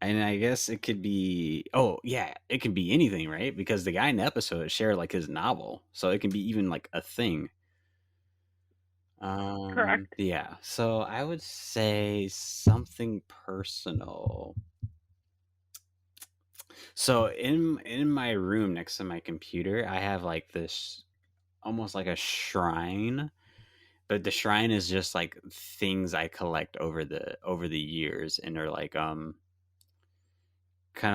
And I guess it could be, oh, yeah, it can be anything, right? Because the guy in the episode shared like his novel. So it can be even like a thing. correct. Yeah. So I would say something personal. So in my room next to my computer, I have like this almost like a shrine, but the shrine is just like things I collect over the years and are like kind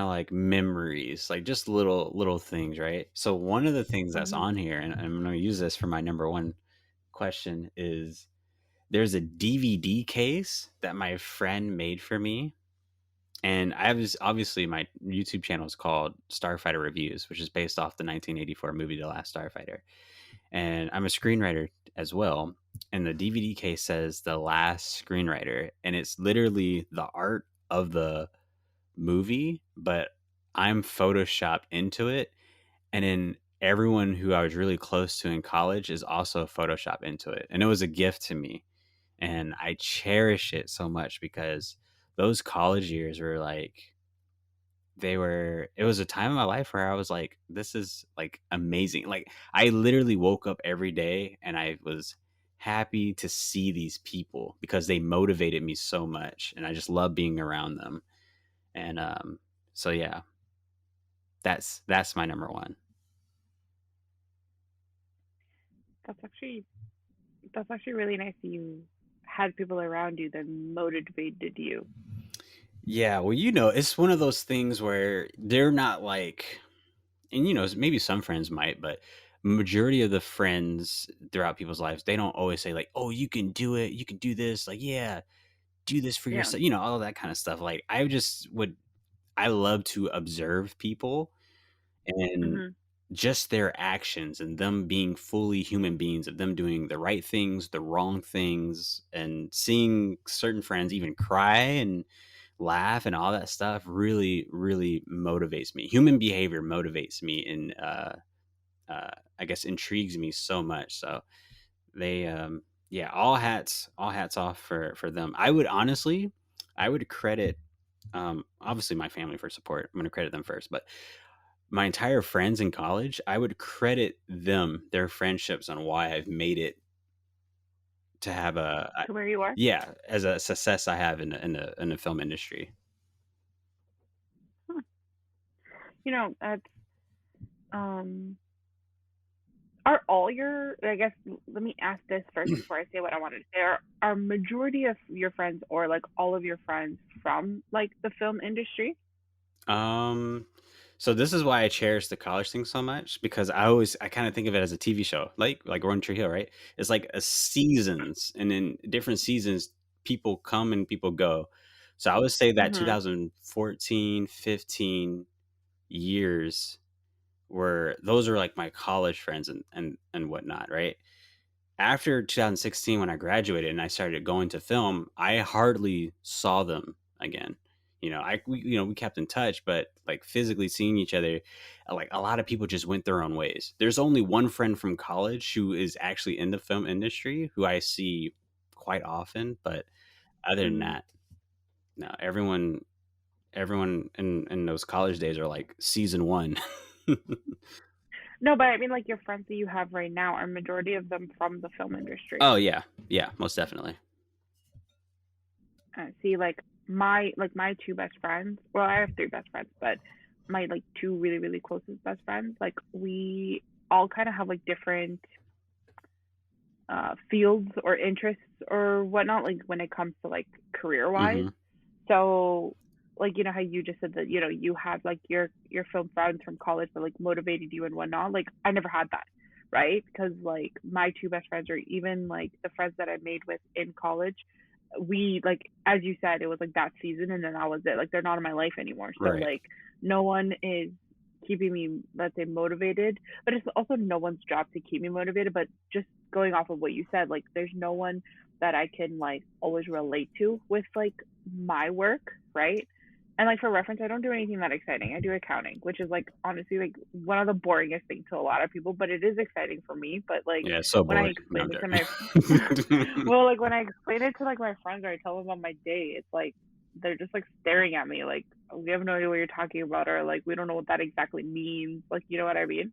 of like memories, like just little things, right? So one of the things that's Hmm. on here, and I'm going to use this for my number one question, is there's a DVD case that my friend made for me. And I was obviously my YouTube channel is called Starfighter Reviews, which is based off the 1984 movie The Last Starfighter. And I'm a screenwriter as well. And the DVD case says The Last Screenwriter, and it's literally the art of the movie, but I'm photoshopped into it. And then everyone who I was really close to in college is also photoshopped into it. And it was a gift to me. And I cherish it so much because those college years were like it was a time in my life where I was like, this is like amazing. Like I literally woke up every day and I was happy to see these people because they motivated me so much and I just love being around them. And so yeah, that's my number one. That's actually that's actually really nice that you had people around you that motivated you. Yeah, well, it's one of those things where they're not like, and maybe some friends might, but majority of the friends throughout people's lives, they don't always say like, "Oh, you can do it, you can do this." Like, yeah, do this for Yeah. yourself, all that kind of stuff. Like, I love to observe people and Mhm. just their actions and them being fully human beings, of them doing the right things, the wrong things, and seeing certain friends even cry and laugh and all that stuff really, really motivates me. Human behavior motivates me and, I guess, intrigues me so much. So they, yeah, all hats off for them. I would credit, obviously my family for support. I'm going to credit them first, but my entire friends in college, I would credit them, their friendships, on why I've made it to have To where you are? yeah, as a success I have in the film industry. Hmm. That's um are all your I guess let me ask this first before I say what I wanted to say. Are majority of your friends or like all of your friends from like the film industry? Um, so this is why I cherish the college thing so much because I kind of think of it as a TV show, like One Tree Hill, right? It's like a seasons, and in different seasons, people come and people go. So I would say that Mhm. 2014, 15 years were those are like my college friends and whatnot, right? After 2016, when I graduated and I started going to film, I hardly saw them again. We kept in touch, but like physically seeing each other, like a lot of people just went their own ways. There's only one friend from college who is actually in the film industry who I see quite often, but other than Mhm. that, no, everyone in those college days are like season one. No, but I mean like your friends that you have right now are majority of them from the film industry. Oh yeah, yeah, most definitely. See like my two best friends. Well, I have three best friends, but my like two really really closest best friends, like we all kind of have like different fields or interests or whatnot, like when it comes to like career wise. Hmm. So like how you just said that you had like your film friends from college that like motivated you and whatnot. Like I never had that, right? Because like my two best friends or even like the friends that I made with in college, we like as you said, it was like that season and then that was it. Like they're not in my life anymore. So Right, like no one is keeping me, let's say, motivated, but it's also no one's job to keep me motivated. But just going off of what you said, like there's no one that I can like always relate to with like my work, right? And like for reference, I don't do anything that exciting. I do accounting, which is like honestly like one of the boringest things to a lot of people, but it is exciting for me. But like yeah, so when I boring. No, explain I'm it to my joking. well, like when I explain it to like my friends or I tell them about my day, it's like they're just like staring at me like we have no idea what you're talking about or like we don't know what that exactly means. Like you know what I mean?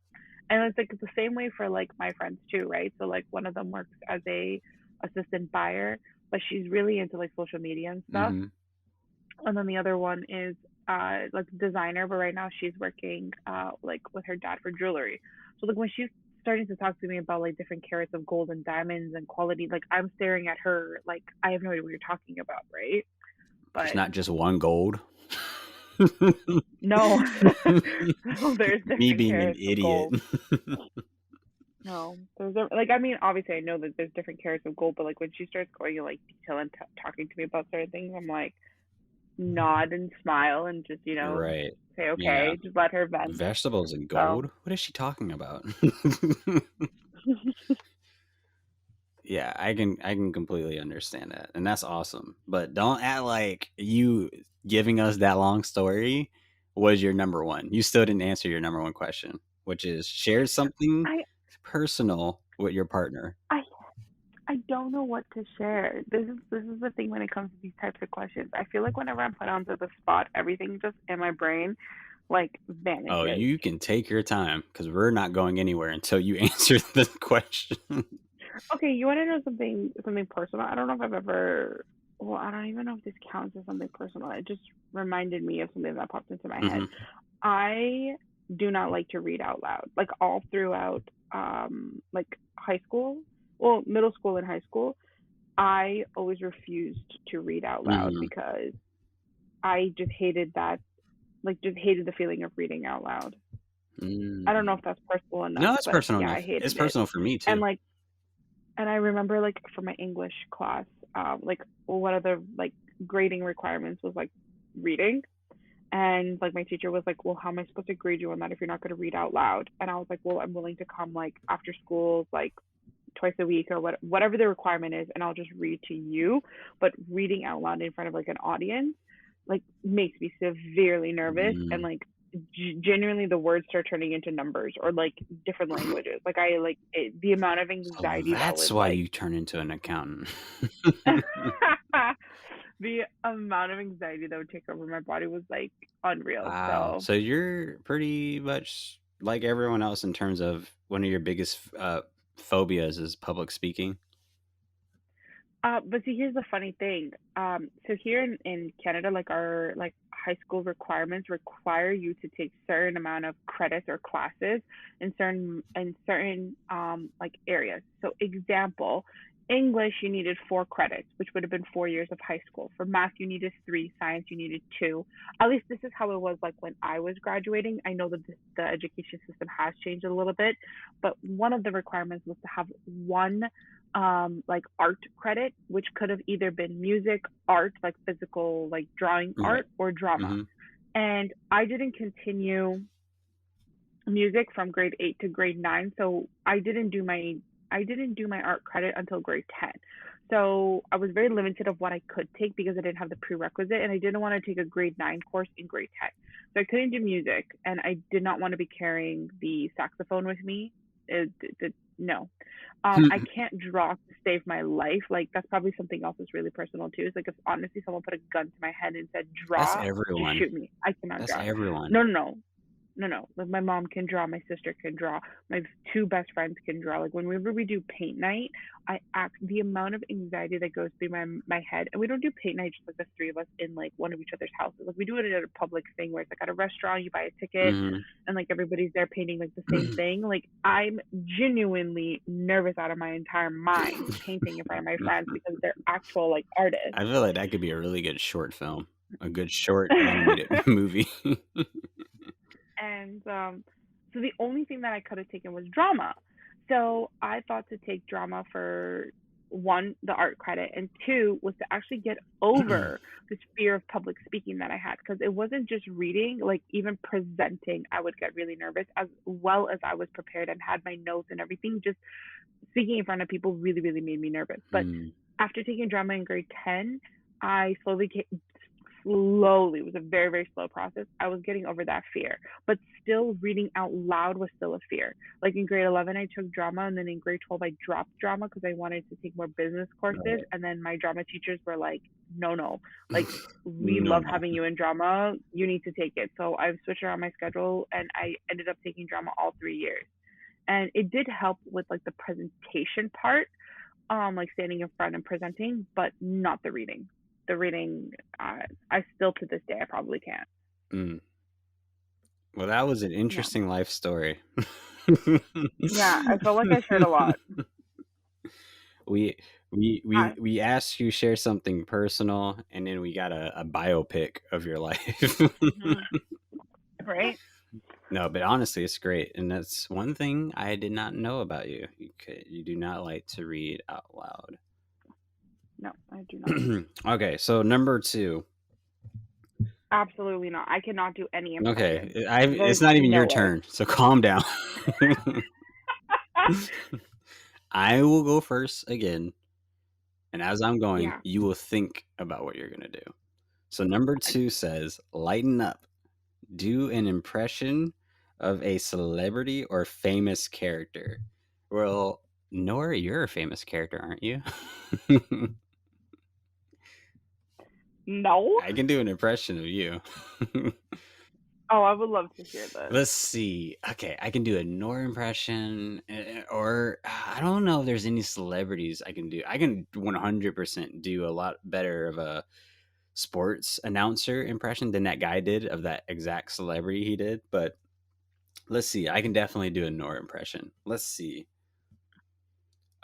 And it's like it's the same way for like my friends too, right? So like one of them works as a assistant buyer, but she's really into like social media and stuff. Hmm. And then the other one is like designer, but right now she's working like with her dad for jewelry. So like when she's starting to talk to me about like different carats of gold and diamonds and quality, like I'm staring at her like I have no idea what you're talking about, right? There's But not just one gold. no, no, there's Me different being an carats of idiot. gold. No, like I mean obviously I know that there's different carats of gold, but like when she starts going in like detail and talking to me about certain things, I'm like nod and smile and just Right. say Yeah. okay, just let her vent. Vegetables and So gold? What is she talking about? Yeah, I can completely understand that. And that's awesome. But don't act like you giving us that long story was your number one. You still didn't answer your number one question, which is share something I personal with your partner. I I don't know what to share. This is the thing when it comes to these types of questions. I feel like whenever I'm put onto the spot, everything just in my brain like Oh, vanishes. you can take your time because we're not going anywhere until you answer the question. Okay, you want to know something personal? I don't know if I've ever. Well, I don't even know if this counts as something personal. It just reminded me of something that popped into my head. Hmm. I do not like to read out loud. Like all throughout like high school, well, middle school and high school, I always refused to read out loud Hmm. because I just hated that, like just hated the feeling of reading out loud. I don't know Mm. if that's personal enough, No, that's but personal yeah, I enough. It's hated it. personal for me And too. like and I remember like for my English class, like one of the like grading requirements was like reading. And like my teacher was like, "Well, how am I supposed to grade you on that if you're not going to read out loud?" And I was like, "Well, I'm willing to come like after school, like twice a week or whatever the requirement is, and I'll just read to you." But reading out loud in front of like an audience like makes me severely nervous, and Mm. like genuinely the words start turning into numbers or like different languages. Like I like the amount of So anxiety that that's would why like you turn into an accountant. the amount of anxiety that would take over my body was like unreal. Wow. So So you're pretty much like everyone else in terms of one of your biggest phobias is public speaking. but see, here's the funny thing. So here in Canada, like our like high school requirements require you to take certain amount of credits or classes in certain like areas. So example, English you needed 4 credits, which would have been 4 years of high school. For math you needed 3, science you needed 2. At least this is how it was like when I was graduating. I know that the education system has changed a little bit, but one of the requirements was to have one like art credit, which could have either been music, art, like physical, like drawing Right. art, or drama. Hmm. And I didn't continue music from grade 8 to grade 9, so I didn't do my art credit until grade 10. So I was very limited of what I could take because I didn't have the prerequisite, and I didn't want to take a grade 9 course in grade 10. So I couldn't do music, and I did not want to be carrying the saxophone with me. No. I can't draw to save my life. Like that's probably something else that's really personal too. It's like if honestly someone put a gun to my head and said That's draw, just everyone. shoot me. I cannot That's draw. everyone. No, no, no, no, no. Like my mom can draw, my sister can draw, my 2 best friends can draw. Like whenever we do paint night, I act the amount of anxiety that goes through my head. And we don't do paint night just like the 3 of us in like one of each other's houses. Like we do it at a public thing where it's like at a restaurant, you buy a ticket Hmm. and like everybody's there painting like the same thing. Like I'm genuinely nervous out of my entire mind painting in front of my friends because they're actual like artists. I feel like that could be a really good short film, a good short animated movie. And so the only thing that I could have taken was drama. So I thought to take drama for one, the art credit, and two was to actually get over this fear of public speaking that I had because it wasn't just reading, like even presenting, I would get really nervous as well as I was prepared and had my notes and everything. Just speaking in front of people really, really made me nervous. But Mm. after taking drama in grade 10, I slowly, it was a very, very slow process. I was getting over that fear, but still reading out loud was still a fear. Like in grade 11, I took drama, and then in grade 12, I dropped drama because I wanted to take more business courses. Right. And then my drama teachers were like, no, no, like we No, love no. having you in drama. You need to take it. So I've switched around my schedule, and I ended up taking drama all 3 years. And it did help with like the presentation part, like standing in front and presenting, but not the reading. The reading, I still to this day I probably can't. Mm. Well, that was an Yeah, interesting life story. yeah. I felt like I shared a lot. we we we I, we asked you share something personal, and then we got a biopic of your life. mhm, right? No, but honestly, it's great, and that's one thing I did not know about you. You do not like to read out loud. No, I do not. Okay, so number two. Absolutely not. I cannot do any impressions. Okay, There's it's not even no your way. turn, so calm down. I will go first again, and as I'm going, Yeah. you will think about what you're gonna do. So number two says, "Lighten up. Do an impression of a celebrity or famous character." Well, Noor, you're a famous character, aren't you? No. I can do an impression of you. Oh, I would love to hear this. Let's see. Okay, I can do a Noor impression, or I don't know if there's any celebrities I can do. I can 100% do a lot better of a sports announcer impression than that guy did of that exact celebrity he did. But let's see. I can definitely do a Noor impression. Let's see.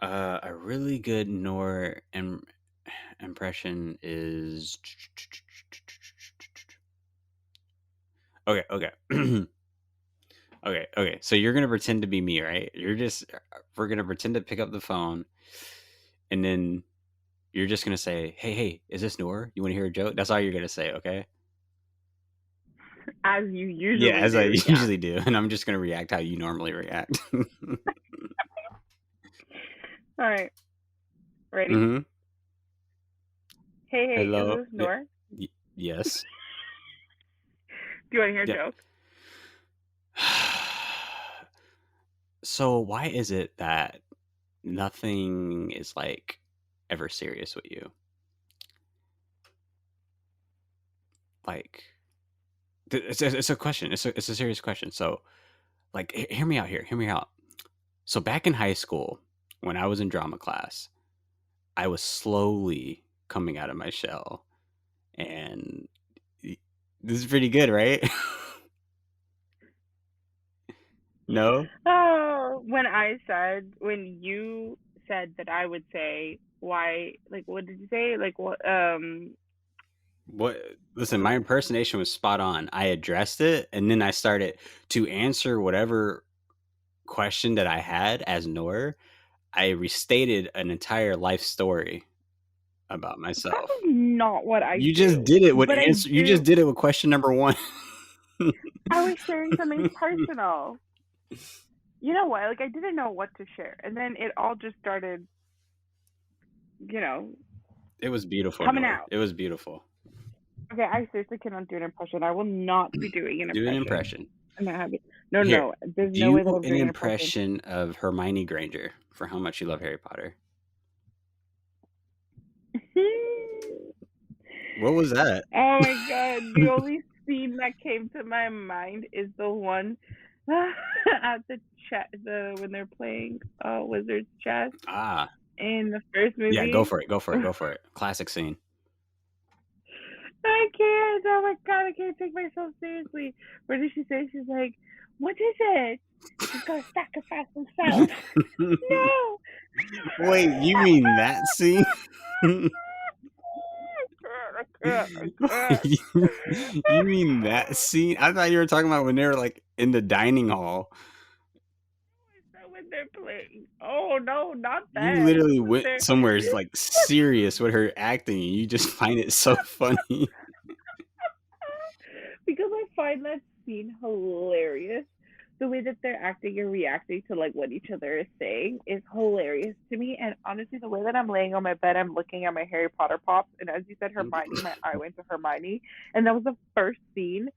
A really good Noor impression is okay. Okay. Okay. So you're gonna pretend to be me, right? We're gonna pretend to pick up the phone, and then you're just gonna say, "Hey, is this Noor? You want to hear a joke?" That's all you're gonna say, okay? As you Yeah, usually as I do, yeah. usually do, and I'm just gonna react how you normally react. All right, ready? hmm Hey, is Hello. this Noor? Yes. Do you want to hear a Yeah. joke? So why is it that nothing is like ever serious with you? Like, it's a question. It's a serious question. So, like, hear me out here. Hear me out. So back in high school, when I was in drama class, I was slowly coming out of my shell, and this is pretty good, right? No. Oh, when you said that I would say why, like, what did you say? Like, what? What? Listen, my impersonation was spot on. I addressed it, and then I started to answer whatever question that I had as Noor. I restated an entire life story about That myself. is not what I You just do, did it with but I answer. You just do. did it with question number one. I was sharing something personal. You know what? Like, I didn't know what to share, and then it all just started, you know, It was beautiful, coming Noor. out. It was beautiful. Okay, I seriously cannot do an impression. I will not be doing an Do an impression. impression. I'm not happy. No, Here, no. There's no way that do I'm an doing an impression. impression of Hermione Granger for how much you love Harry Potter. What was that? Oh my god, the only scene that came to my mind is the one at the when they're playing Wizards chess Ah, in the first yeah, go movie. for it. Go for it. Go for it. Classic scene. I can't. Oh my god, I can't take myself seriously. What did she say? She's like, "What is it? He's gonna sacrifice himself." No. Wait, you mean that scene? I can't. I can't. You mean that scene? I thought you were talking about when they were like in the dining hall. So when they're playing, oh no, not You that. literally When went they're somewhere like serious with her acting, and you just find it so funny. because I find that scene hilarious. The way that they're acting and reacting to like what each other is saying is hilarious to me. And honestly, the way that I'm laying on my bed, I'm looking at my Harry Potter pops, and as you said, Hermione, my eye went to Hermione, and that was the first scene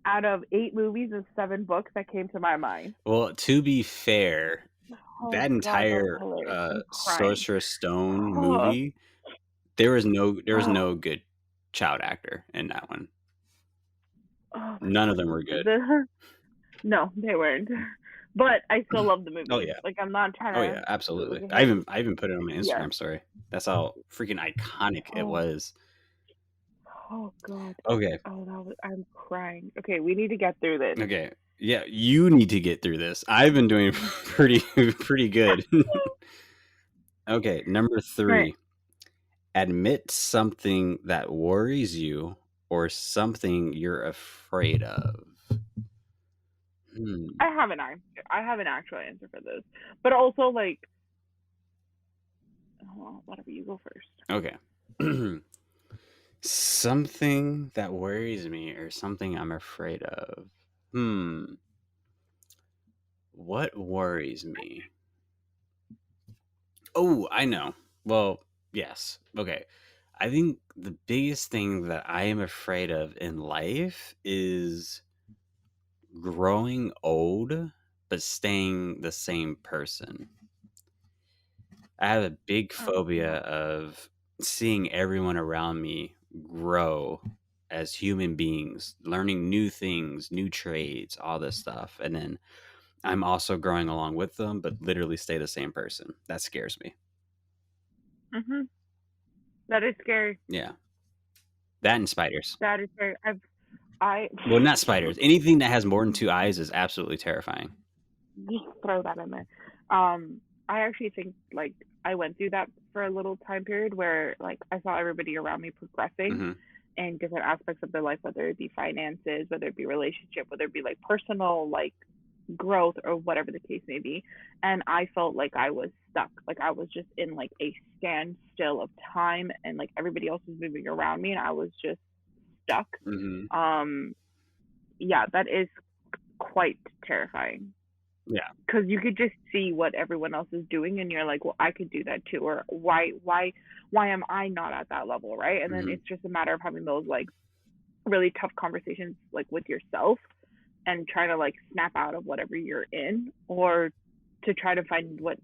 out of 8 movies and 7 books that came to my mind. Well, to be fair, Oh that God, that was entire hilarious. I'm crying. Sorcerer's Stone Oh, movie, there was oh, no good child actor in that one. oh my None of God. them were good. No, they weren't. But I still love the Oh movie. yeah. Like I'm not trying Oh yeah, to absolutely. like hate. I even put it on my Yeah. Instagram story. That's how freaking iconic it Oh, was. oh God. Okay. Oh, I'm crying. Okay, we need to get through this. Okay. Yeah, you need to get through this. I've been doing pretty good. Okay, number All right. 3. Admit something that worries you or something you're afraid of. Hmm. I have an answer. I have an actual answer for this. But also like, oh, whatever. You go first. Okay. Something that worries me or something I'm afraid of. Hmm. What worries me? Oh, I know. Well, yes. Okay. I think the biggest thing that I am afraid of in life is growing old but staying the same person. I have a big Oh phobia no. of seeing everyone around me grow as human beings, learning new things, new trades, all this stuff. And then I'm also growing along with them, but literally stay the same person. That scares me. Mhm. That is scary. Yeah. That and spiders. That is scary. I Well, not spiders. Anything that has more than two eyes is absolutely terrifying. just throw that in there. Um, I actually think like I went through that for a little time period where like I saw everybody around me progressing Hmm. in different aspects of their life, whether it be finances, whether it be relationship, whether it be like personal like growth or whatever the case may be. And I felt like I was stuck. Like I was just in like a standstill of time and like everybody else was moving around me and I was just stuck. Hmm. Um yeah, that is quite terrifying Yeah. because you could just see what everyone else is doing and you're like, well, I could do that too, or why am I not at that level, right? And then Hmm. it's just a matter of having those like really tough conversations like with yourself and trying to like snap out of whatever you're in, or to try to find what's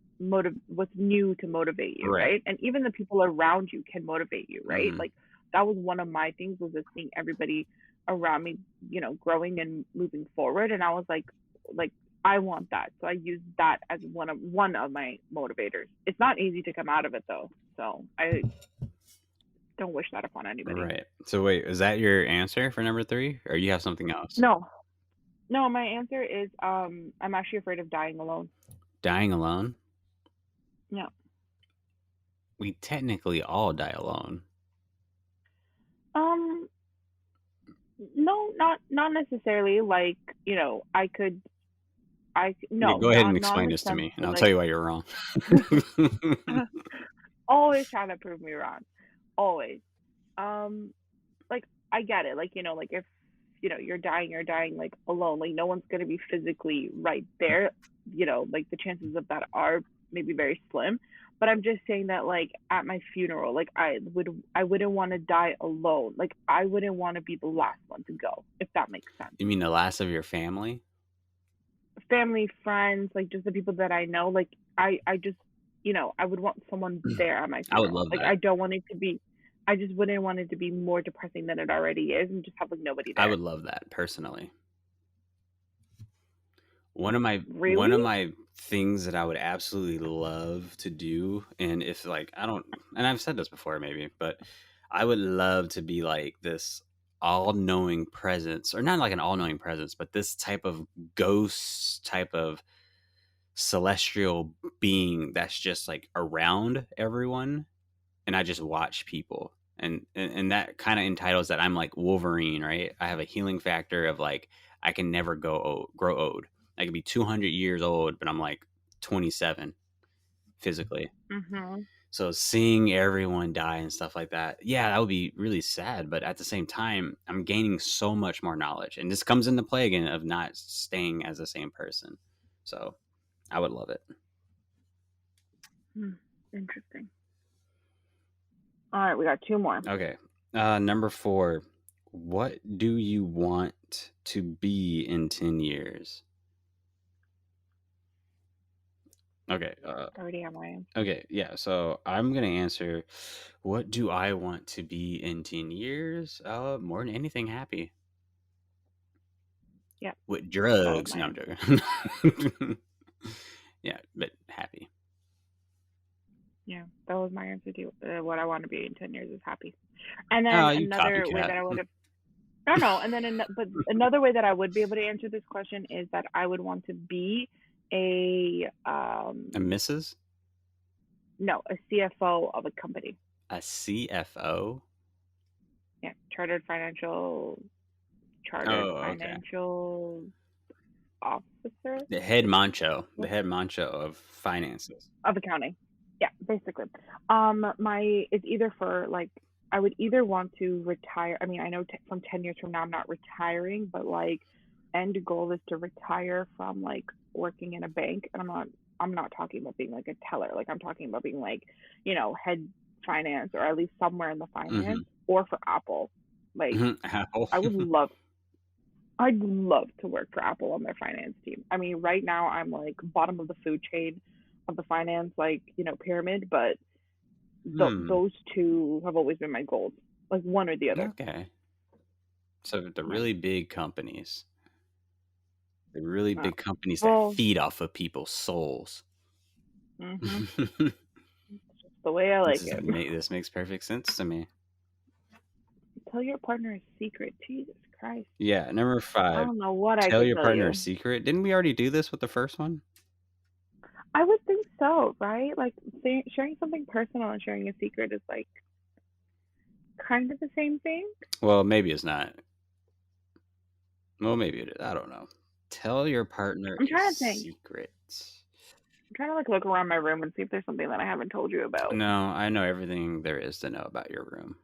new to motivate you, Right. right? And even the people around you can motivate you, right? Hmm. Like that was one of my things, was just seeing everybody around me, growing and moving forward, and I was like I want that, so I used that as one of my motivators. It's not easy to come out of it though, so I don't wish that upon anybody. Right. So wait, is that your answer for number three, or you have something else? No, no, my answer is I'm actually afraid of dying alone. Dying alone? Yeah. We technically all die alone. Um, no, not necessarily. Like, I could, Yeah, no, go ahead and not in explain the this to sense me, and that I'll like tell you why you're wrong. always trying to prove me wrong, always. Um, like I get it. Like, like if you're dying like alone. Like no one's gonna be physically right there. Like the chances of that are maybe very slim. But I'm just saying that like at my funeral, like I wouldn't want to die alone. Like I wouldn't want to be the last one to go, if that makes sense. You mean the last of your family? Family, friends, like just the people that I know. Like I just I would want someone there at my I would funeral. love Like that. I don't want it to be. I just wouldn't want it to be more depressing than it already is, and just have like nobody I there. would love that personally. One Really? of my things that I would absolutely love to do, and if like I don't, and I've said this before maybe, but I would love to be like this all-knowing presence, or not like an all-knowing presence, but this type of ghost type of celestial being that's just like around everyone, and I just watch people. And that kind of entitles that I'm like Wolverine, right? I have a healing factor of like I can never grow old. I could be 200 years old, but I'm like 27 physically. Mhm. So seeing everyone die and stuff like that, yeah, that would be really sad. But at the same time, I'm gaining so much more knowledge, and this comes into play again of not staying as the same person. So I would love it. Hmm. Interesting. All right, we got two more. Okay. Number four. What do you want to be in 10 years? Okay. I already have my answer. Okay. Yeah. So I'm going to answer, what do I want to be in 10 years? More than anything, happy. Yeah, With that was drugs. my No, I'm answer. joking. Yeah, but happy. Yeah, that was my answer too. What I want to be in 10 years is happy. And then Oh, you another way copycat. that I would have, no, no, and then but another way that I would be able to answer this question is that I would want to be a A Mrs.? no, a CFO of a company. A CFO? Yeah, Oh, chartered okay. financial officer The head mancho of finances. of accounting. Yeah, basically. My it's either for like I would either want to retire. I mean, I know from 10 years from now I'm not retiring, but like end goal is to retire from like working in a bank, and I'm not talking about being like a teller. Like I'm talking about being like head finance, or at least somewhere in the Mm-hmm. finance, or for Apple. Like Apple. I would love. I'd love to work for Apple on their finance team. I mean, right now I'm like bottom of the food chain. of the finance, like, pyramid, but Hmm. those two have always been my goals, like one or the other. Okay. So the Right. really big companies, the really Uh, big companies that well, feed off of people's souls. mhm. Just the way I like it. This makes perfect sense to me. Tell your partner a secret. Jesus Christ. Yeah, number I 5, don't know what I tell could your tell partner a you. secret. Didn't we already do this with the first one? I would think so, right? Like sharing something personal and sharing a secret is like kind of the same thing. Well, maybe it's not. Well, maybe it is. I don't know. Tell your partner I'm a trying to think. secret. I'm trying to like look around my room and see if there's something that I haven't told you about. No, I know everything there is to know about your room.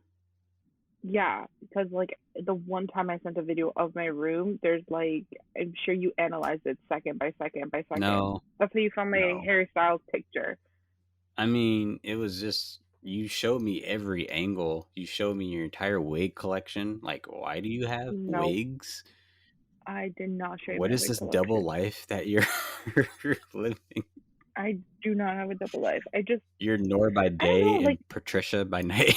Yeah, because like the one time I sent a video of my room, there's like I'm sure you analyzed it second by second by second. No, That's how you found my no. hairstyles picture. I mean, it was just you showed me every angle. You showed me your entire wig collection. Like, why do you have No, wigs? I did not show you What my is wig this double collection. life that you're living? I do not have a double life. You're Noor by I don't day know, like and Patricia by night.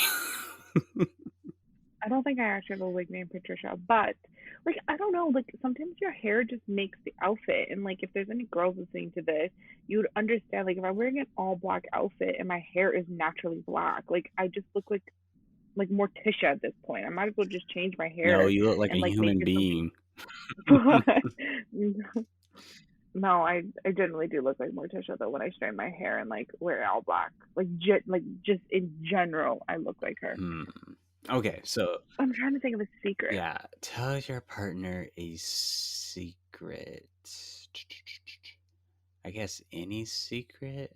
I don't think I actually have a wig named Patricia, but like I don't know, like sometimes your hair just makes the outfit, and like if there's any girls listening to this, you would understand. Like if I'm wearing an all black outfit and my hair is naturally black, like I just look like Morticia at this point. I might as well just change my No, hair you look like and a like make human it something. being. No, I generally do look like Morticia though when I straighten my hair and like wear all black. Like just in general, I look like her. Hmm. Okay, so I'm trying to think of a secret. yeah, tell your partner a secret. I guess any secret.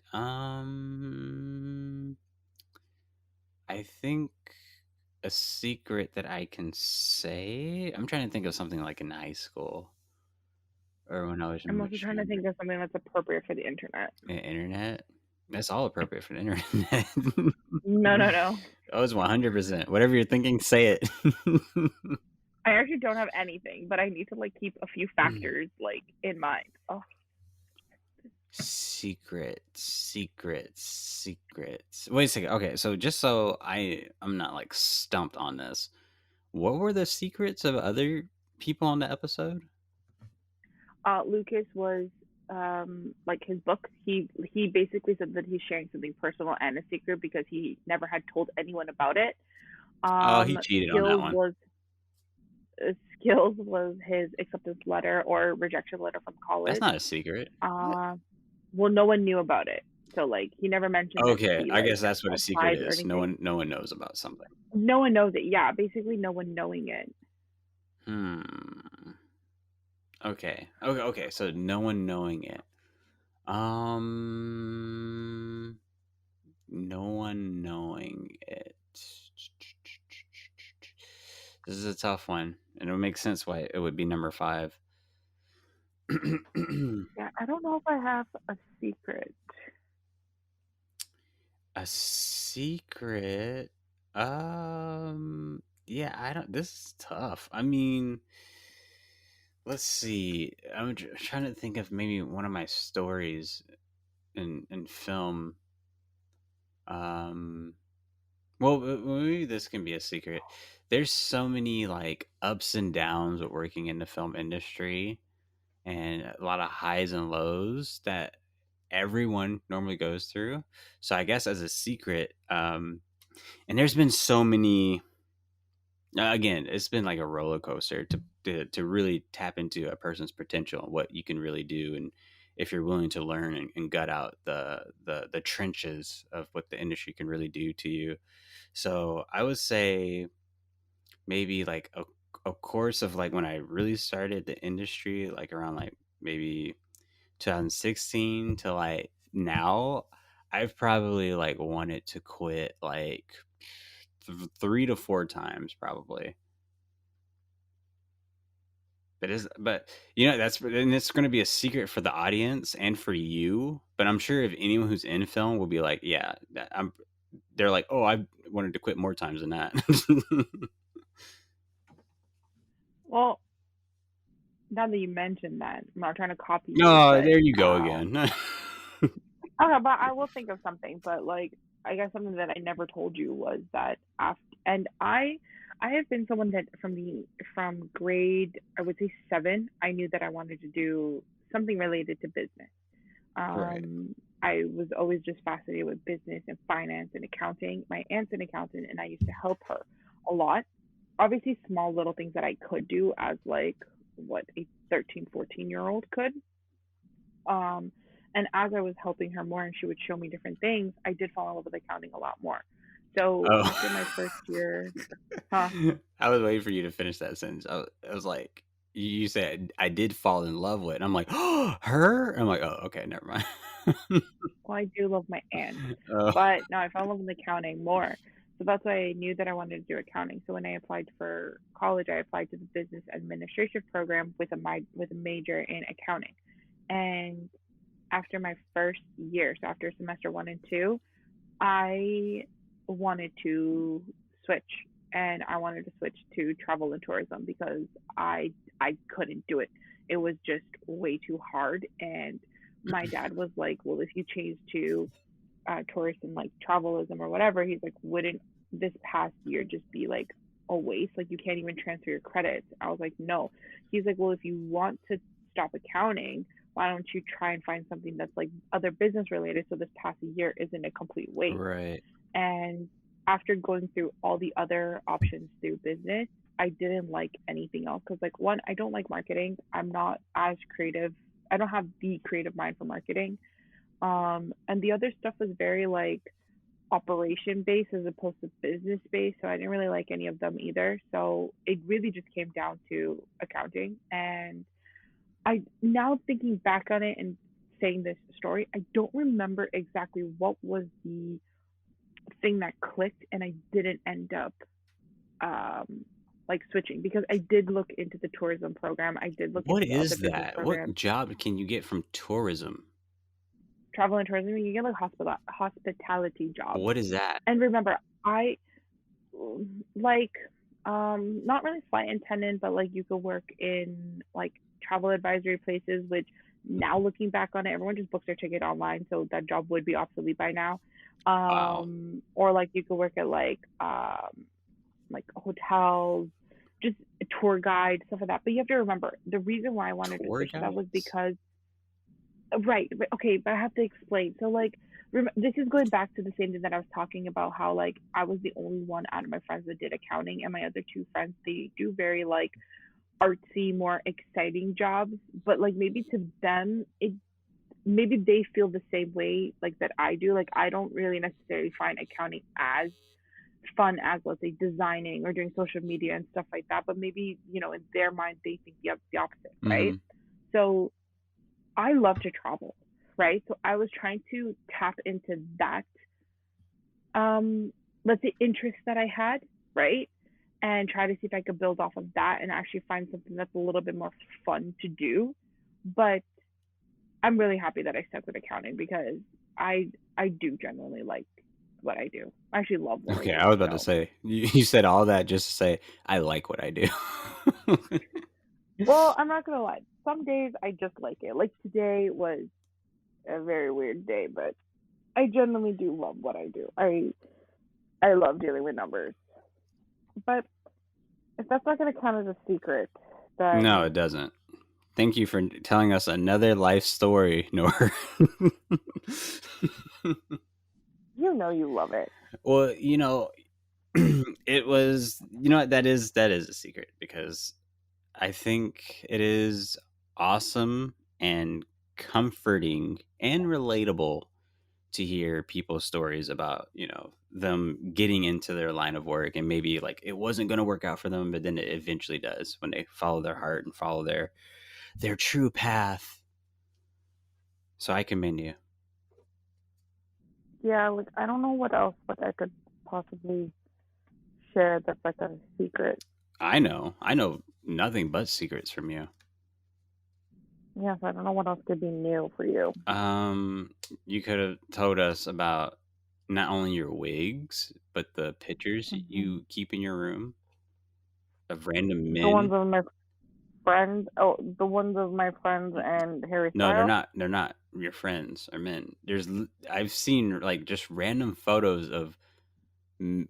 I think a secret that I can say. I'm trying to think of something like in high school or when I was I'm also much trying to younger. think of something that's appropriate for the internet. Internet. That's all appropriate for the internet. No, no, no. I was 100%. Whatever you're thinking, say it. I actually don't have anything, but I need to like keep a few factors like in mind. Oh, Secrets. Wait a second. Okay, so just so I'm not like stumped on this, what were the secrets of other people on the episode? Lucas was like his book. He basically said that he's sharing something personal and a secret because he never had told anyone about it. Oh, he Um, cheated on that skills one. was skills was his acceptance letter or rejection letter from That's college. not a secret. What? Uh, well, no one knew about it, so like he never mentioned it to Okay, be I like guess that's what a secret applied or is. anything. No one knows about something. No one knows it. Yeah, basically no one knowing it. Hmm. Okay. So no one knowing it. Um, no one knowing it. This is a tough one, and it would make sense why it would be number 5. Yeah, I don't know if I have a secret. A secret. Yeah, I don't. This is tough. I mean, let's see. I'm trying to think of maybe one of my stories in film. Um, well, maybe this can be a secret. There's so many like ups and downs with working in the film industry, and a lot of highs and lows that everyone normally goes through. So I guess as a secret, and there's been so many. Again, it's been like a roller coaster to really tap into a person's potential and what you can really do, and if you're willing to learn and gut out the trenches of what the industry can really do to you. So I would say maybe like a course of like when I really started the industry, like around like maybe 2016 to like now, I've probably like wanted to quit like 3 to 4 times probably. But that's and it's going to be a secret for the audience and for you. But I'm sure if anyone who's in film will be like, yeah, they're like, oh, I wanted to quit more times than that. Well, now that you mentioned that, I'm not trying to copy you, No, but there you go again. Okay, but I will think of something. But like, I guess something that I never told you was that after, and I have been someone that from grade I would say 7, I knew that I wanted to do something related to business. Right. I was always just fascinated with business and finance and accounting. My aunt's an accountant, and I used to help her a lot. Obviously, small little things that I could do as like what a 13, 14-year old could. Um, and as I was helping her more and she would show me different things, I did fall in love with accounting a lot more. So after my Oh. first year, huh? I was waiting for you to finish that sentence. I was like, you said I did fall in love with, and I'm like, oh, her. I'm like, oh, okay, never mind. Well, I do love my aunt, Oh, but no, I fell in love with accounting more. So that's why I knew that I wanted to do accounting. So when I applied for college, I applied to the business administration program with a major in accounting. And after my first year, so after semester 1 and 2, I wanted to switch, and I wanted to switch to travel and tourism because I couldn't do it. It was just way too hard. And my dad was like, "Well, if you change to tourist and like travelism or whatever," he's like, "Wouldn't this past year just be like a waste? Like you can't even transfer your credits." I was like, "No." He's like, "Well, if you want to stop accounting, why don't you try and find something that's like other business related so this past year isn't a complete waste?" right, And after going through all the other options through business, I didn't like anything else because, like, one, I don't like marketing. I'm not as creative. I don't have the creative mind for marketing. And the other stuff was very like operation based as opposed to business based. So I didn't really like any of them either. So it really just came down to accounting. And I now thinking back on it and saying this story, I don't remember exactly what was the thing that clicked and I didn't end up like switching because I did look into the tourism program. I did look what into the other is business that? What programs. job can you get from tourism? Travel and tourism, you get like hospitality jobs. What is that? And remember, I like not really flight attendant, but like you could work in like travel advisory places, which now looking back on it, everyone just books their ticket online, so that job would be obsolete by now. Wow, Or like you could work at like hotels, just a tour guide, stuff like that. But you have to remember the reason why I wanted to tour switch to that was guides. because right, okay, but I have to explain. So like this is going back to the same thing that I was talking about how like I was the only one out of my friends that did accounting and my other two friends they do very like artsy, more exciting jobs, but like maybe to them it maybe they feel the same way like that I do. Like I don't really necessarily find accounting as fun as let's say designing or doing social media and stuff like that, but maybe, in their mind they think the opposite, right? Mm-hmm. So I love to travel, right? So I was trying to tap into that, um, let's say, interest that I had, right? And try to see if I could build off of that and actually find something that's a little bit more fun to do. But I'm really happy that I stuck with accounting because I do genuinely like what I do. I actually love what I Okay, do. I was about to So, say you said all that just to say I like what I do. well, I'm not gonna lie. Some days I just like it. Like today was a very weird day, but I genuinely do love what I do. I love dealing with numbers. But if that's not going to count as a secret, No, then it doesn't. Thank you for telling us another life story, Noor. you know you love it. Well, it was, what, that is a secret because I think it is awesome and comforting and relatable to hear people's stories about, them getting into their line of work and maybe like it wasn't going to work out for them, but then it eventually does when they follow their heart and follow their true path. So I commend you. Yeah, like I don't know what else like I could possibly share that's like a secret. I know nothing but secrets from you. Yes, I don't know what else could be new for you. Um, you could have told us about not only your wigs, but the pictures Hmm. you keep in your room of random The ones men. of my friends. Oh, the ones of my friends and Harry No, they're Styles. not. They're not your friends or men. I've seen like just random photos of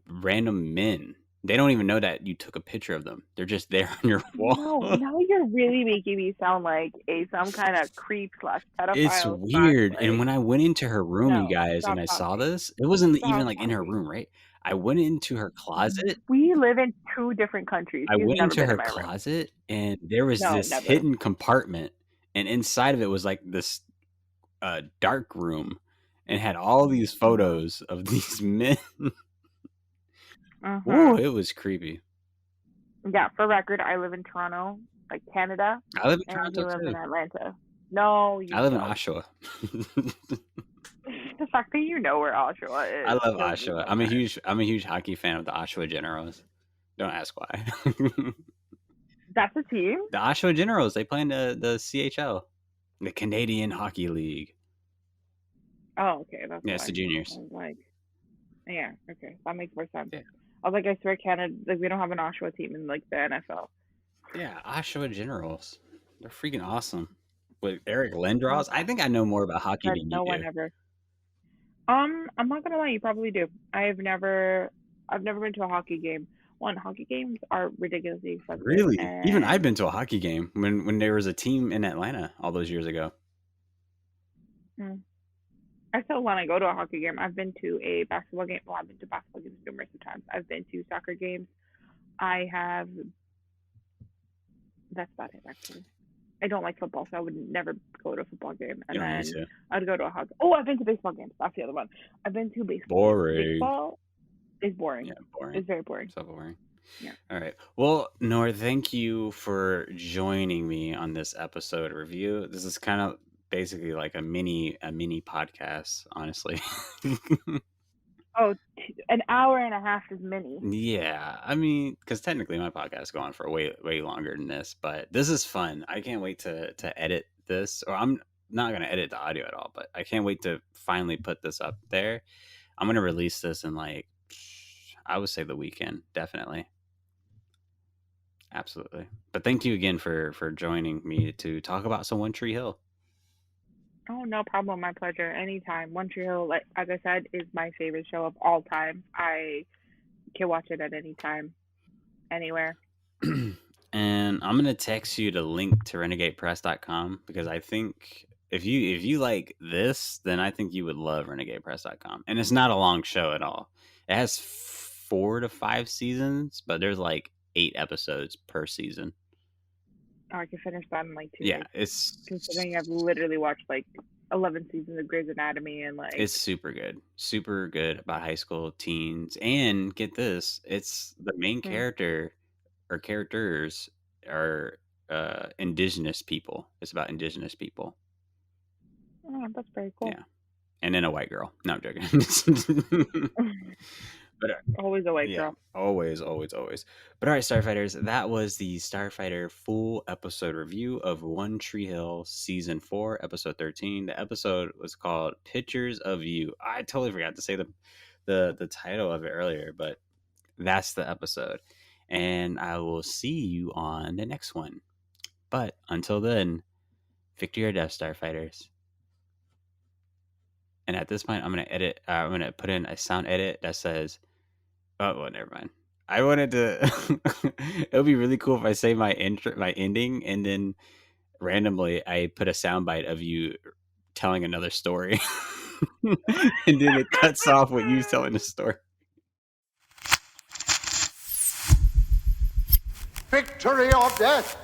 random men. They don't even know that you took a picture of them. They're just there on your wall. No, now you're really making me sound like a some kind of creep slash It's pedophile slash weird. And like. when I went into her room, you No, guys, and stop I saw talking. this, it wasn't even Stop like in her talking. room, right? I went into her closet. We live in two different countries. I He's went never into been in her my room. closet, and there was No, this never. hidden compartment, and inside of it was like this dark room, and had all these Mhm. photos of these men. Ooh, Mhm. it was creepy. Yeah, for record, I live in Toronto, like Canada, I live in and he Toronto lives in too. Atlanta. No, I you live in don't. Oshawa. The fact that you know where Oshawa I is love kills me Oshawa. sometimes. I'm a huge hockey fan of the Oshawa Generals. Don't ask why. That's a team? The Oshawa Generals, they play in the CHL, the Canadian Hockey League. Oh, okay, that's Yeah, it's why. the I juniors. was like, yeah, okay, that makes more sense. Yeah. I was like, I swear Canada, like we don't have an Oshawa team in like the NFL. Yeah, Oshawa Generals. They're freaking awesome. With Eric Well, Lindros, I think I know more about hockey said than you no one do. ever. I'm not gonna lie, you probably do. I've never been to a hockey game. One, hockey games are ridiculously expensive, Really? Even I've and been to a hockey game when there was a team in Atlanta all those years ago. mm, I still want to go to a hockey game. I've been to a basketball game. Well, I've been to basketball games numerous of times. I've been to soccer games. I have. That's about it, actually. I don't like football, so I would never go to a football game. You And don't need then to. I'd go to a hockey. Oh, I've been to baseball games. That's the other one. I've been to baseball games. Boring. Baseball is boring. Yeah, boring. It's very boring. So boring. Yeah. All right. Well, Noor, thank you for joining me on this episode review. This is kind of basically like a mini podcast, honestly. Oh, an hour and a half is mini. Yeah, I mean, because technically my podcast is going for way longer than this, but this is fun. I can't wait to edit this, or I'm not gonna edit the audio at all, but I can't wait to finally put this up there. I'm gonna release this in like, I would say the weekend, definitely, absolutely. But thank you again for joining me to talk about some One Tree Hill. Oh, no problem. My pleasure. Anytime. One Tree Hill, like as I said, is my favorite show of all time. I can watch it at any time, anywhere. And I'm gonna text you the link to renegadepress.com because I think if you like this, then I think you would love renegadepress.com. And it's not a long show at all. It has 4 to 5 seasons, but there's like 8 episodes per season. Oh, I can finish that in like two Yeah, days. Considering I've it's literally watched like 11 seasons of Grey's Anatomy and it's like, super good about high school teens. And get this, it's the main hmm, character or characters are indigenous people. It's about indigenous people. oh, that's very cool. Yeah, and then a white girl. No, I'm joking. But Always a white yeah, girl. always. But all right, Starfighters, that was the Starfighter full episode review of One Tree Hill season 4, episode 13. The episode was called "Pictures of You." I totally forgot to say the title of it earlier, but that's the episode. And I will see you on the next one. But until then, victory or death, Starfighters. And at this point, I'm gonna edit. I'm gonna put in a sound edit that says, "Oh, well, never mind." I wanted to. It would be really cool if I say my ending, and then randomly I put a soundbite of you telling another story, and then it cuts off with you telling the story. Victory or death!